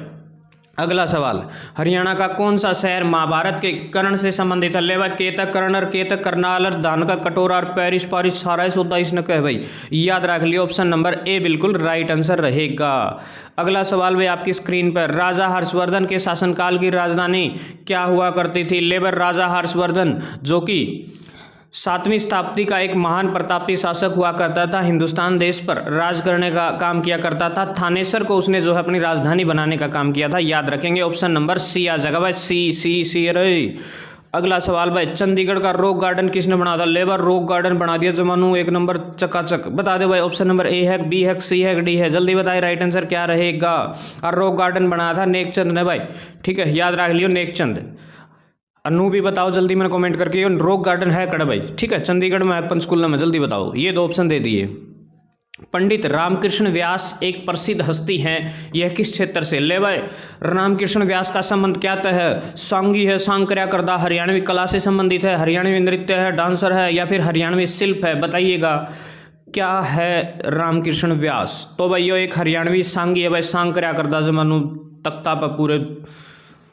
अगला सवाल, हरियाणा का कौन सा शहर महाभारत के कर्ण से संबंधित है? ले भाई, केतक, कर्णर, केतक, करनाल, दानका, कटोरा और पैरिस, पारिस सारा सौदा इसने कहे भाई, याद रख लियो। ऑप्शन नंबर ए बिल्कुल राइट आंसर रहेगा। अगला सवाल भाई आपकी स्क्रीन पर, राजा हर्षवर्धन के शासनकाल की राजधानी क्या हुआ करती थी? लेबर, राजा हर्षवर्धन जो कि 7वीं शताब्दी का एक महान प्रतापी शासक हुआ करता था, हिंदुस्तान देश पर राज करने का काम किया करता था, थानेसर को उसने जो है अपनी राजधानी बनाने का काम किया था, याद रखेंगे। ऑप्शन नंबर सी आ जाएगा भाई, सी अरे। अगला सवाल भाई, चंडीगढ़ का रॉक गार्डन किसने बनाया था? लेबर, रॉक गार्डन बना दिया जमानू, एक नंबर चकाचक। बता दे भाई, ऑप्शन नंबर ए है, बी है, सी है, डी है, जल्दी बताए राइट आंसर क्या रहेगा। और रॉक गार्डन बनाया था नेकचंद ने भाई, ठीक है, याद रख लियो नेकचंद। अनु भी बताओ जल्दी मैंने कमेंट करके, रॉक गार्डन है कड़ा भाई, ठीक है, चंडीगढ़ में पंचकुला में, जल्दी बताओ। ये 2 ऑप्शन दे दिए। पंडित रामकृष्ण व्यास एक प्रसिद्ध हस्ती हैं, यह किस क्षेत्र से? ले भाई, रामकृष्ण व्यास का संबंध क्या है? सांगी है, सांग क्रिया करदा, हरियाणवी कला से संबंधित है, हरियाणवी नृत्य है, डांसर है, या फिर हरियाणवी शिल्प है? बताइएगा क्या है रामकृष्ण व्यास। तो भाई ये एक हरियाणवी सांगी है भाई, सांग क्रिया करदा जमानू तख्ता पर पूरे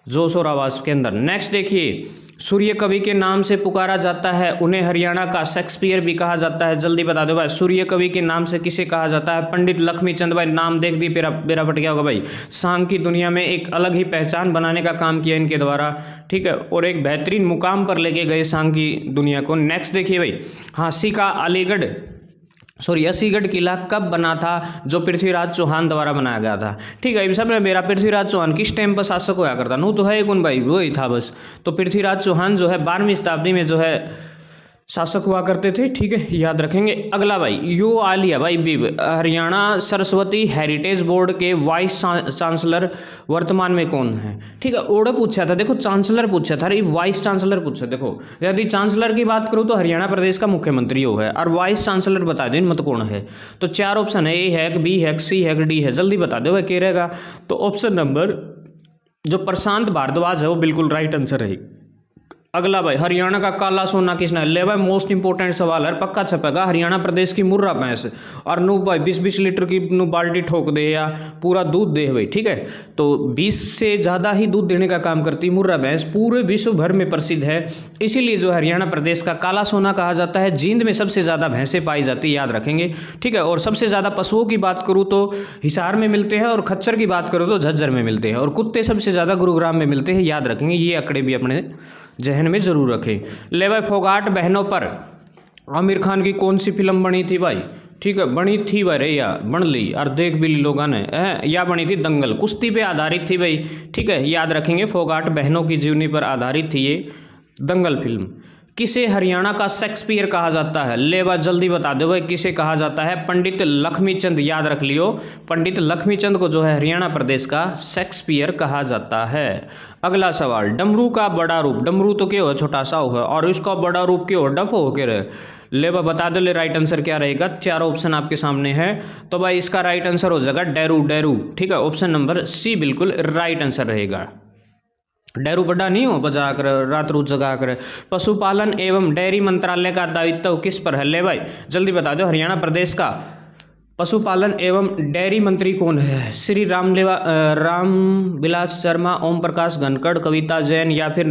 जोश और आवाज के अंदर। नेक्स्ट देखिए, सूर्य कवि के नाम से पुकारा जाता है, उन्हें हरियाणा का शेक्सपियर भी कहा जाता है, जल्दी बता दो भाई, सूर्य कवि के नाम से किसे कहा जाता है? पंडित लक्ष्मीचंद भाई, नाम देख दी बेरा पट गया होगा भाई, सांग की दुनिया में एक अलग ही पहचान बनाने का काम किया इनके द्वारा, ठीक है, और एक बेहतरीन मुकाम पर लेके गए सांग की दुनिया को। नेक्स्ट देखिए भाई, असीगढ़ किला कब बना था, जो पृथ्वीराज चौहान द्वारा बनाया गया था? ठीक है, सब मेरा पृथ्वीराज चौहान किस टाइम पर शासक हुआ करता? नू तो है कौन भाई, वही था बस। तो पृथ्वीराज चौहान जो है 12वीं शताब्दी में जो है शासक हुआ करते थे, ठीक है, याद रखेंगे। अगला भाई, यू आलिया भाई बिब, हरियाणा सरस्वती हेरिटेज बोर्ड के वाइस चांसलर वर्तमान में कौन है? ठीक है, ओड़ा पूछा था, देखो चांसलर पूछा था, अरे वाइस चांसलर पूछा। देखो यदि चांसलर की बात करूँ तो हरियाणा प्रदेश का मुख्यमंत्री वो है, और वाइस चांसलर बता दो मत कौन है। तो 4 ऑप्शन है, ए है, बी है, सी है, डी है, जल्दी बता दो भाई क्या रहेगा। तो ऑप्शन नंबर जो प्रशांत भारद्वाज है वो बिल्कुल राइट आंसर है। अगला भाई, हरियाणा का काला सोना किसने? ले भाई, मोस्ट इंपोर्टेंट सवाल है, पक्का छपेगा। हरियाणा प्रदेश की मुर्रा भैंस, और नू भाई 20-20 लीटर की नू बाल्टी ठोक दे या पूरा दूध दे भाई, ठीक है, तो 20 से ज़्यादा ही दूध देने का काम करती मुर्रा भैंस, पूरे विश्व भर में प्रसिद्ध है, इसीलिए जो हरियाणा प्रदेश का काला सोना कहा जाता है। जींद में सबसे ज़्यादा भैंसें पाई जाती है, याद रखेंगे, ठीक है। और सबसे ज़्यादा पशुओं की बात करूँ तो हिसार में मिलते हैं, और खच्चर की बात करूँ तो झज्जर में मिलते हैं, और कुत्ते सबसे ज़्यादा गुरुग्राम में मिलते हैं, याद रखेंगे। ये आंकड़े भी अपने जहन में जरूर रखें। ले भाई, फोगाट बहनों पर आमिर खान की कौन सी फिल्म बनी थी भाई? ठीक है, बनी थी भाई रे, या बन ली और देख भी ली लोगों ने, या बनी थी दंगल, कुश्ती पे आधारित थी भाई, ठीक है, याद रखेंगे। फोगाट बहनों की जीवनी पर आधारित थी ये दंगल फिल्म। किसे हरियाणा का शेक्सपियर कहा जाता है? ले बा जल्दी बता दो भाई, किसे कहा जाता है? पंडित लक्ष्मीचंद, याद रख लियो, पंडित लक्ष्मीचंद को जो है हरियाणा प्रदेश का शेक्सपियर कहा जाता है। अगला सवाल, डमरू का बड़ा रूप, डमरू तो क्या हो छोटा सा हो है, और इसका बड़ा रूप क्या हो? डफ हो के रहे। ले बा बता दो, ले राइट आंसर क्या रहेगा? 4 ऑप्शन आपके सामने है, तो भाई इसका राइट आंसर हो जाएगा डेरू, ठीक है, ऑप्शन नंबर सी बिल्कुल राइट आंसर रहेगा। डेरू बड़ा नहीं हो बजा कर रात रोज जगा कर। पशुपालन एवं डेयरी मंत्रालय का दायित्व किस पर है? ले भाई जल्दी बता दो, हरियाणा प्रदेश का पशुपालन एवं डेयरी मंत्री कौन है? श्री राम विलास शर्मा, ओम प्रकाश धनखड़, कविता जैन, या फिर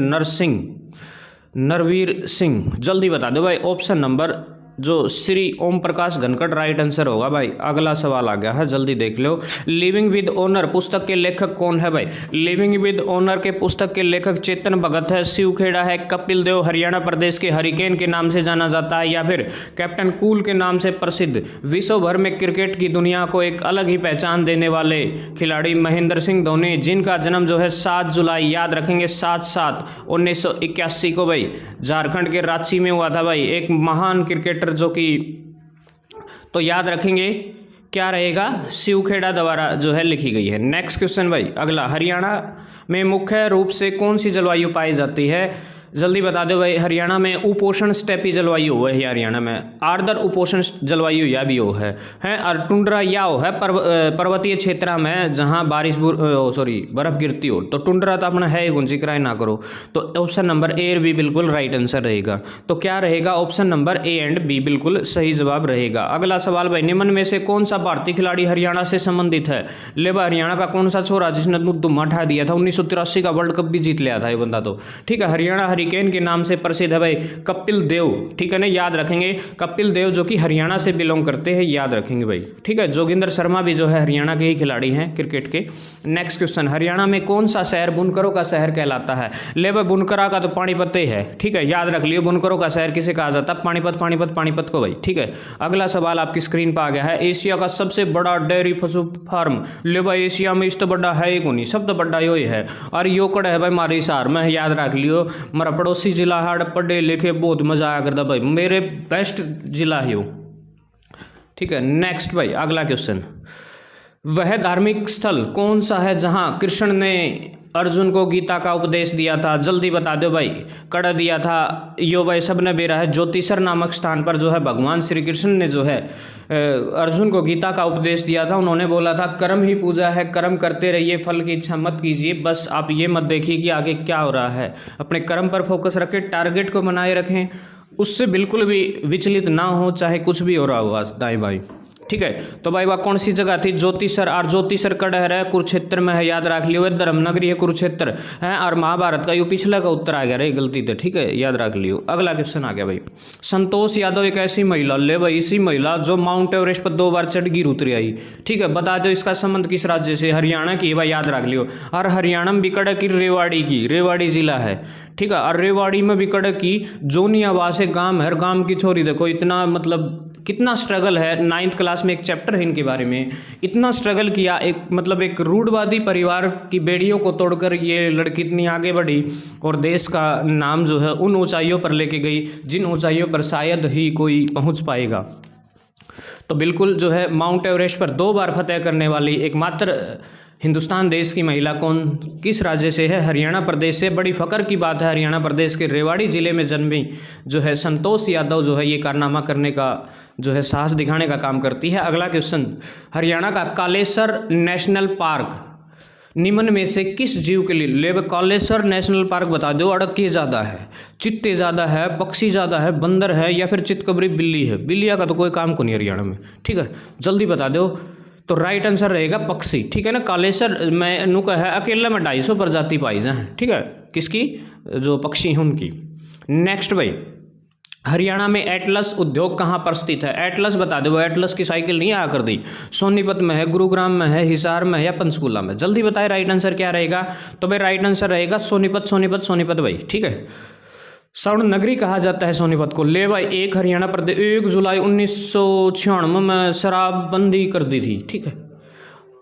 नरवीर सिंह? जल्दी बता दो भाई, ऑप्शन नंबर जो श्री ओम प्रकाश धनखड़ राइट आंसर होगा भाई। अगला सवाल आ गया है, जल्दी देख लो। लिविंग विद ऑनर पुस्तक के लेखक कौन है भाई? लिविंग विद ऑनर के पुस्तक के लेखक चेतन भगत है, शिव खेड़ा है, कपिल देव हरियाणा प्रदेश के हरिकेन के नाम से जाना जाता है, या फिर कैप्टन कूल के नाम से प्रसिद्ध विश्व भर में क्रिकेट की दुनिया को एक अलग ही पहचान देने वाले खिलाड़ी महेंद्र सिंह धोनी, जिनका जन्म जो है 7 जुलाई, याद रखेंगे 7/7/1981 को भाई झारखंड के रांची में हुआ था भाई, एक महान क्रिकेटर जो कि, तो याद रखेंगे क्या रहेगा? शिवखेड़ा द्वारा जो है लिखी गई है। नेक्स्ट क्वेश्चन भाई, अगला, हरियाणा में मुख्य रूप से कौन सी जलवायु पाई जाती है? जल्दी बता दो भाई। हरियाणा में उपोषण स्टेपी जलवायु हो है हरियाणा में, आर्द्र उपोषण जलवायु या भी हो है और टुंड्रा या हो है पर्वतीय क्षेत्र में जहाँ बारिश बर्फ गिरती हो। तो टुंड्रा तो अपना है गुंजी कराए ना करो। तो ऑप्शन नंबर ए और बी बिल्कुल राइट आंसर रहेगा। तो क्या रहेगा, option number A and B बिल्कुल सही जवाब रहेगा। अगला सवाल भाई, निम्न में से कौन सा भारतीय खिलाड़ी हरियाणा से संबंधित है? ले भाई, हरियाणा का कौन सा छोरा जिसने दुम्मा उठा दिया था, 1983 का वर्ल्ड कप भी जीत लिया था ये बंदा तो, ठीक है। हरियाणा हरिकेन के नाम से प्रसिद्ध है भाई कपिल देव, ठीक है ना, याद रखेंगे कपिल देव जो कि हरियाणा से बिलोंग करते हैं, याद रखेंगे भाई, ठीक है। जोगिंदर शर्मा भी जो है हरियाणा के ही खिलाड़ी हैं क्रिकेट के। नेक्स्ट क्वेश्चन, हरियाणा में कौन सा शहर बुनकरों का शहर कहलाता है? ले भाई, बुनकरा का तो पानीपत ही है, ठीक है, याद रख लियो। बुनकरों का शहर किसे कहा जाता है? पानीपत, पानीपत, पानीपत को भाई, ठीक है। अगला सवाल आपकी स्क्रीन पर आ गया है, एशिया का सबसे बड़ा डेयरी पशु फार्म। ले भाई, एशिया में इस तो बड़ा है ही नहीं, सब तो बड़ा यो ही है, और यो कड़ा है भाई मारी हिसार में, याद रख लियो। मेरा पड़ोसी जिला है, पढ़े लिखे बहुत मजा आया करता भाई, मेरे बेस्ट जिला है यो, ठीक है। नेक्स्ट भाई अगला क्वेश्चन, वह धार्मिक स्थल कौन सा है जहां कृष्ण ने अर्जुन को गीता का उपदेश दिया था? जल्दी बता दो भाई, कड़ा दिया था यो भाई सबने बेरा है। ज्योतिषर नामक स्थान पर जो है भगवान श्री कृष्ण ने जो है अर्जुन को गीता का उपदेश दिया था। उन्होंने बोला था कर्म ही पूजा है, कर्म करते रहिए, फल की इच्छा मत कीजिए, बस आप ये मत देखिए कि आगे क्या हो रहा है, अपने कर्म पर फोकस रखें, टारगेट को बनाए रखें, उससे बिल्कुल भी विचलित ना हो, चाहे कुछ भी हो रहा हो दाएं भाई, ठीक है। तो भाई वह कौन सी जगह थी? ज्योतिषर, और ज्योतिषर का डहर है कुरुक्षेत्र में है, याद रख लियो। धर्म नगरी है कुरुक्षेत्र है, और महाभारत का यो पिछला का उत्तर आ गया रे, गलती थे, ठीक है, याद रख लियो। अगला क्वेश्चन आ गया भाई, संतोष यादव एक ऐसी महिला, ले भाई इसी महिला जो माउंट एवरेस्ट पर 2 बार चढ़ गिर उतरी आई, ठीक है, बता दो इसका संबंध किस राज्य से? हरियाणा की भाई, याद रख लियो। और हरियाणा में बिकड़ की रेवाड़ी की, रेवाड़ी जिला है, ठीक है, और रेवाड़ी में बिकड़ की जोनियावा से गांव है, गांव की छोरी देखो इतना मतलब कितना स्ट्रगल है। 9th क्लास में एक चैप्टर है इनके बारे में, इतना स्ट्रगल किया, एक मतलब एक रूढ़वादी परिवार की बेड़ियों को तोड़कर ये लड़की इतनी आगे बढ़ी और देश का नाम जो है उन ऊंचाइयों पर लेके गई जिन ऊंचाइयों पर शायद ही कोई पहुंच पाएगा। तो बिल्कुल जो है माउंट एवरेस्ट पर 2 बार फतेह करने वाली एकमात्र हिंदुस्तान देश की महिला कौन किस राज्य से है? हरियाणा प्रदेश से। बड़ी फ़ख्र की बात है, हरियाणा प्रदेश के रेवाड़ी ज़िले में जन्मी जो है संतोष यादव जो है ये कारनामा करने का जो है साहस दिखाने का काम करती है। अगला क्वेश्चन, हरियाणा का कालेसर नेशनल पार्क निम्न में से किस जीव के लिए? ले कालेसर नेशनल पार्क बता दो, अड़के ज़्यादा है, चित्ते ज़्यादा है, पक्षी ज़्यादा है, बंदर है, या फिर चितकबरी बिल्ली है? बिल्लिया का तो कोई काम को नहीं हरियाणा में, ठीक है, जल्दी बता दो। तो राइट आंसर रहेगा पक्षी, ठीक है ना। कालेसर में नु है अकेला में 250 प्रजाति पाई जाए, ठीक है, किसकी? जो पक्षी हैं उनकी। नेक्स्ट भाई, हरियाणा में एटलस उद्योग कहाँ पर स्थित है? एटलस बता दो, एटलस की साइकिल नहीं आ कर दी, सोनीपत में है, गुरुग्राम में है, हिसार में है, या पंचकूला में? जल्दी बताए राइट आंसर क्या रहेगा? तो भाई राइट आंसर रहेगा सोनीपत, सोनीपत, सोनीपत भाई, ठीक है। स्वर्ण नगरी कहा जाता है सोनीपत को। ले भाई, 1 हरियाणा प्रदेश 1 जुलाई 1996 में शराबबंदी कर दी थी, ठीक है,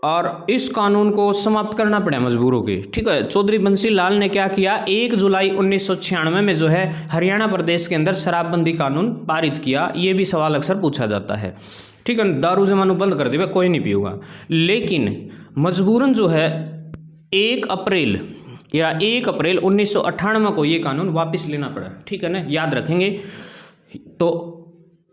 और इस कानून को समाप्त करना पड़ा मजबूर होके, ठीक है। चौधरी बंसी लाल ने क्या किया, 1 जुलाई 1996 में जो है हरियाणा प्रदेश के अंदर शराबबंदी कानून पारित किया। ये भी सवाल अक्सर पूछा जाता है, ठीक है। दारू जमानू बंद कर दिया, कोई नहीं पिएगा, लेकिन मजबूरन जो है 1 अप्रैल 1998 को ये कानून वापस लेना पड़ा, ठीक है ना, याद रखेंगे। तो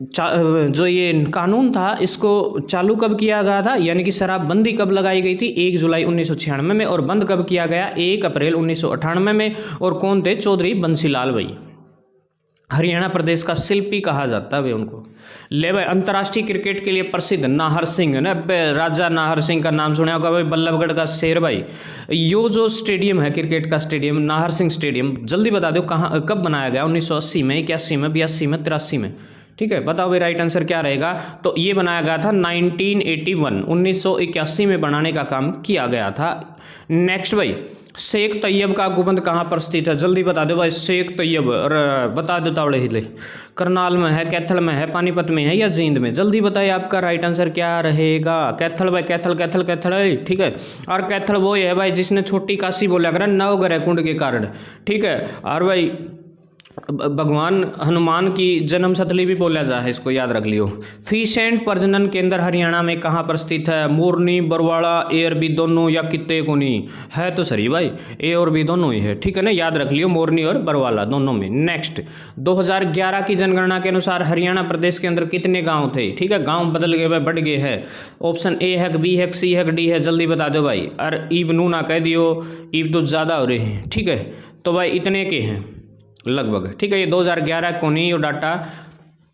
जो ये कानून था इसको चालू कब किया गया था, यानी कि शराबबंदी कब लगाई गई थी? 1 जुलाई 1996 में, और बंद कब किया गया? 1 अप्रैल 1998 में। और कौन थे? चौधरी बंसीलाल भाई, हरियाणा प्रदेश का शिल्पी कहा जाता है भाई उनको। ले भाई, अंतर्राष्ट्रीय क्रिकेट के लिए प्रसिद्ध नाहर सिंह ना, राजा नाहर सिंह का नाम सुना होगा भाई, बल्लभगढ़ का शेर भाई। यो जो स्टेडियम है क्रिकेट का स्टेडियम, नाहर सिंह स्टेडियम, जल्दी बता दो कहाँ कब बनाया गया? 1980 में, 81 में, 82 में, 83 में, ठीक है, बताओ भाई राइट आंसर क्या रहेगा? तो ये बनाया गया था 1981 में बनाने का काम किया गया था। नेक्स्ट भाई, शेख तैयब का गुंबद कहाँ पर स्थित है? जल्दी बता दो भाई, शेख तैयब, और बता दो तावड़े हिले, करनाल में है, कैथल में है, पानीपत में है, या जींद में? जल्दी बताइए आपका राइट आंसर क्या रहेगा? कैथल भाई, कैथल कैथल कैथल है, ठीक है। और कैथल वो है भाई जिसने छोटी काशी बोला कर नवग्रह कुंड के कारण, ठीक है। और भाई भगवान हनुमान की जन्म स्थली भी बोला जा है, इसको याद रख लियो। फीसेंट प्रजनन केंद्र हरियाणा में कहाँ पर स्थित है? मोरनी, बरवाड़ा, ए और बी दोनों या कितने को नहीं है? तो सही भाई, ए और बी दोनों ही है, ठीक है ना, याद रख लियो, मोरनी और बरवाला दोनों में। नेक्स्ट, 2011 की जनगणना के अनुसार हरियाणा प्रदेश के अंदर कितने गाँव थे? ठीक है, गाँव बदल गए, बढ़ गए हैं। ऑप्शन ए है, बी है, सी है, डी है, जल्दी बता दो भाई। और ईब नू ना कह दियो, ईब तो ज़्यादा हो रहे हैं, ठीक है। तो भाई इतने के हैं लगभग, ठीक है। ये 2011 को नहीं, ये डाटा,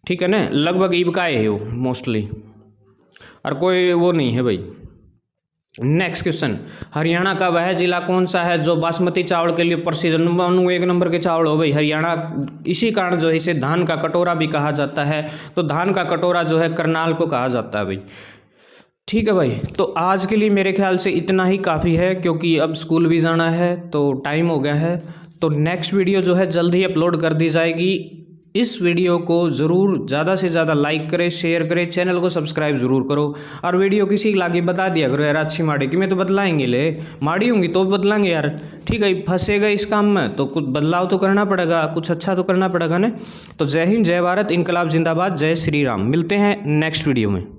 ठीक है ना, लगभग ईब का है वो मोस्टली, और कोई वो नहीं है भाई। नेक्स्ट क्वेश्चन, हरियाणा का वह जिला कौन सा है जो बासमती चावल के लिए प्रसिद्ध? एक नंबर के चावल हो भाई हरियाणा, इसी कारण जो है इसे धान का कटोरा भी कहा जाता है। तो धान का कटोरा जो है करनाल को कहा जाता है भाई, ठीक है भाई। तो आज के लिए मेरे ख्याल से इतना ही काफ़ी है, क्योंकि अब स्कूल भी जाना है तो टाइम हो गया है। तो नेक्स्ट वीडियो जो है जल्द ही अपलोड कर दी जाएगी। इस वीडियो को ज़रूर ज़्यादा से ज़्यादा लाइक करें, शेयर करें, चैनल को सब्सक्राइब जरूर करो, और वीडियो किसी के लागे बता दिया करो यार, अच्छी माड़ी कि मैं तो बदलाएंगे, ले माड़ी होंगी तो बदलाएंगे यार, ठीक है। फंसे गए इस काम में तो कुछ बदलाव तो करना पड़ेगा, कुछ अच्छा तो करना पड़ेगा ना। तो जय हिंद, जय भारत, इनकलाब जिंदाबाद, जय श्री राम। मिलते हैं नेक्स्ट वीडियो में।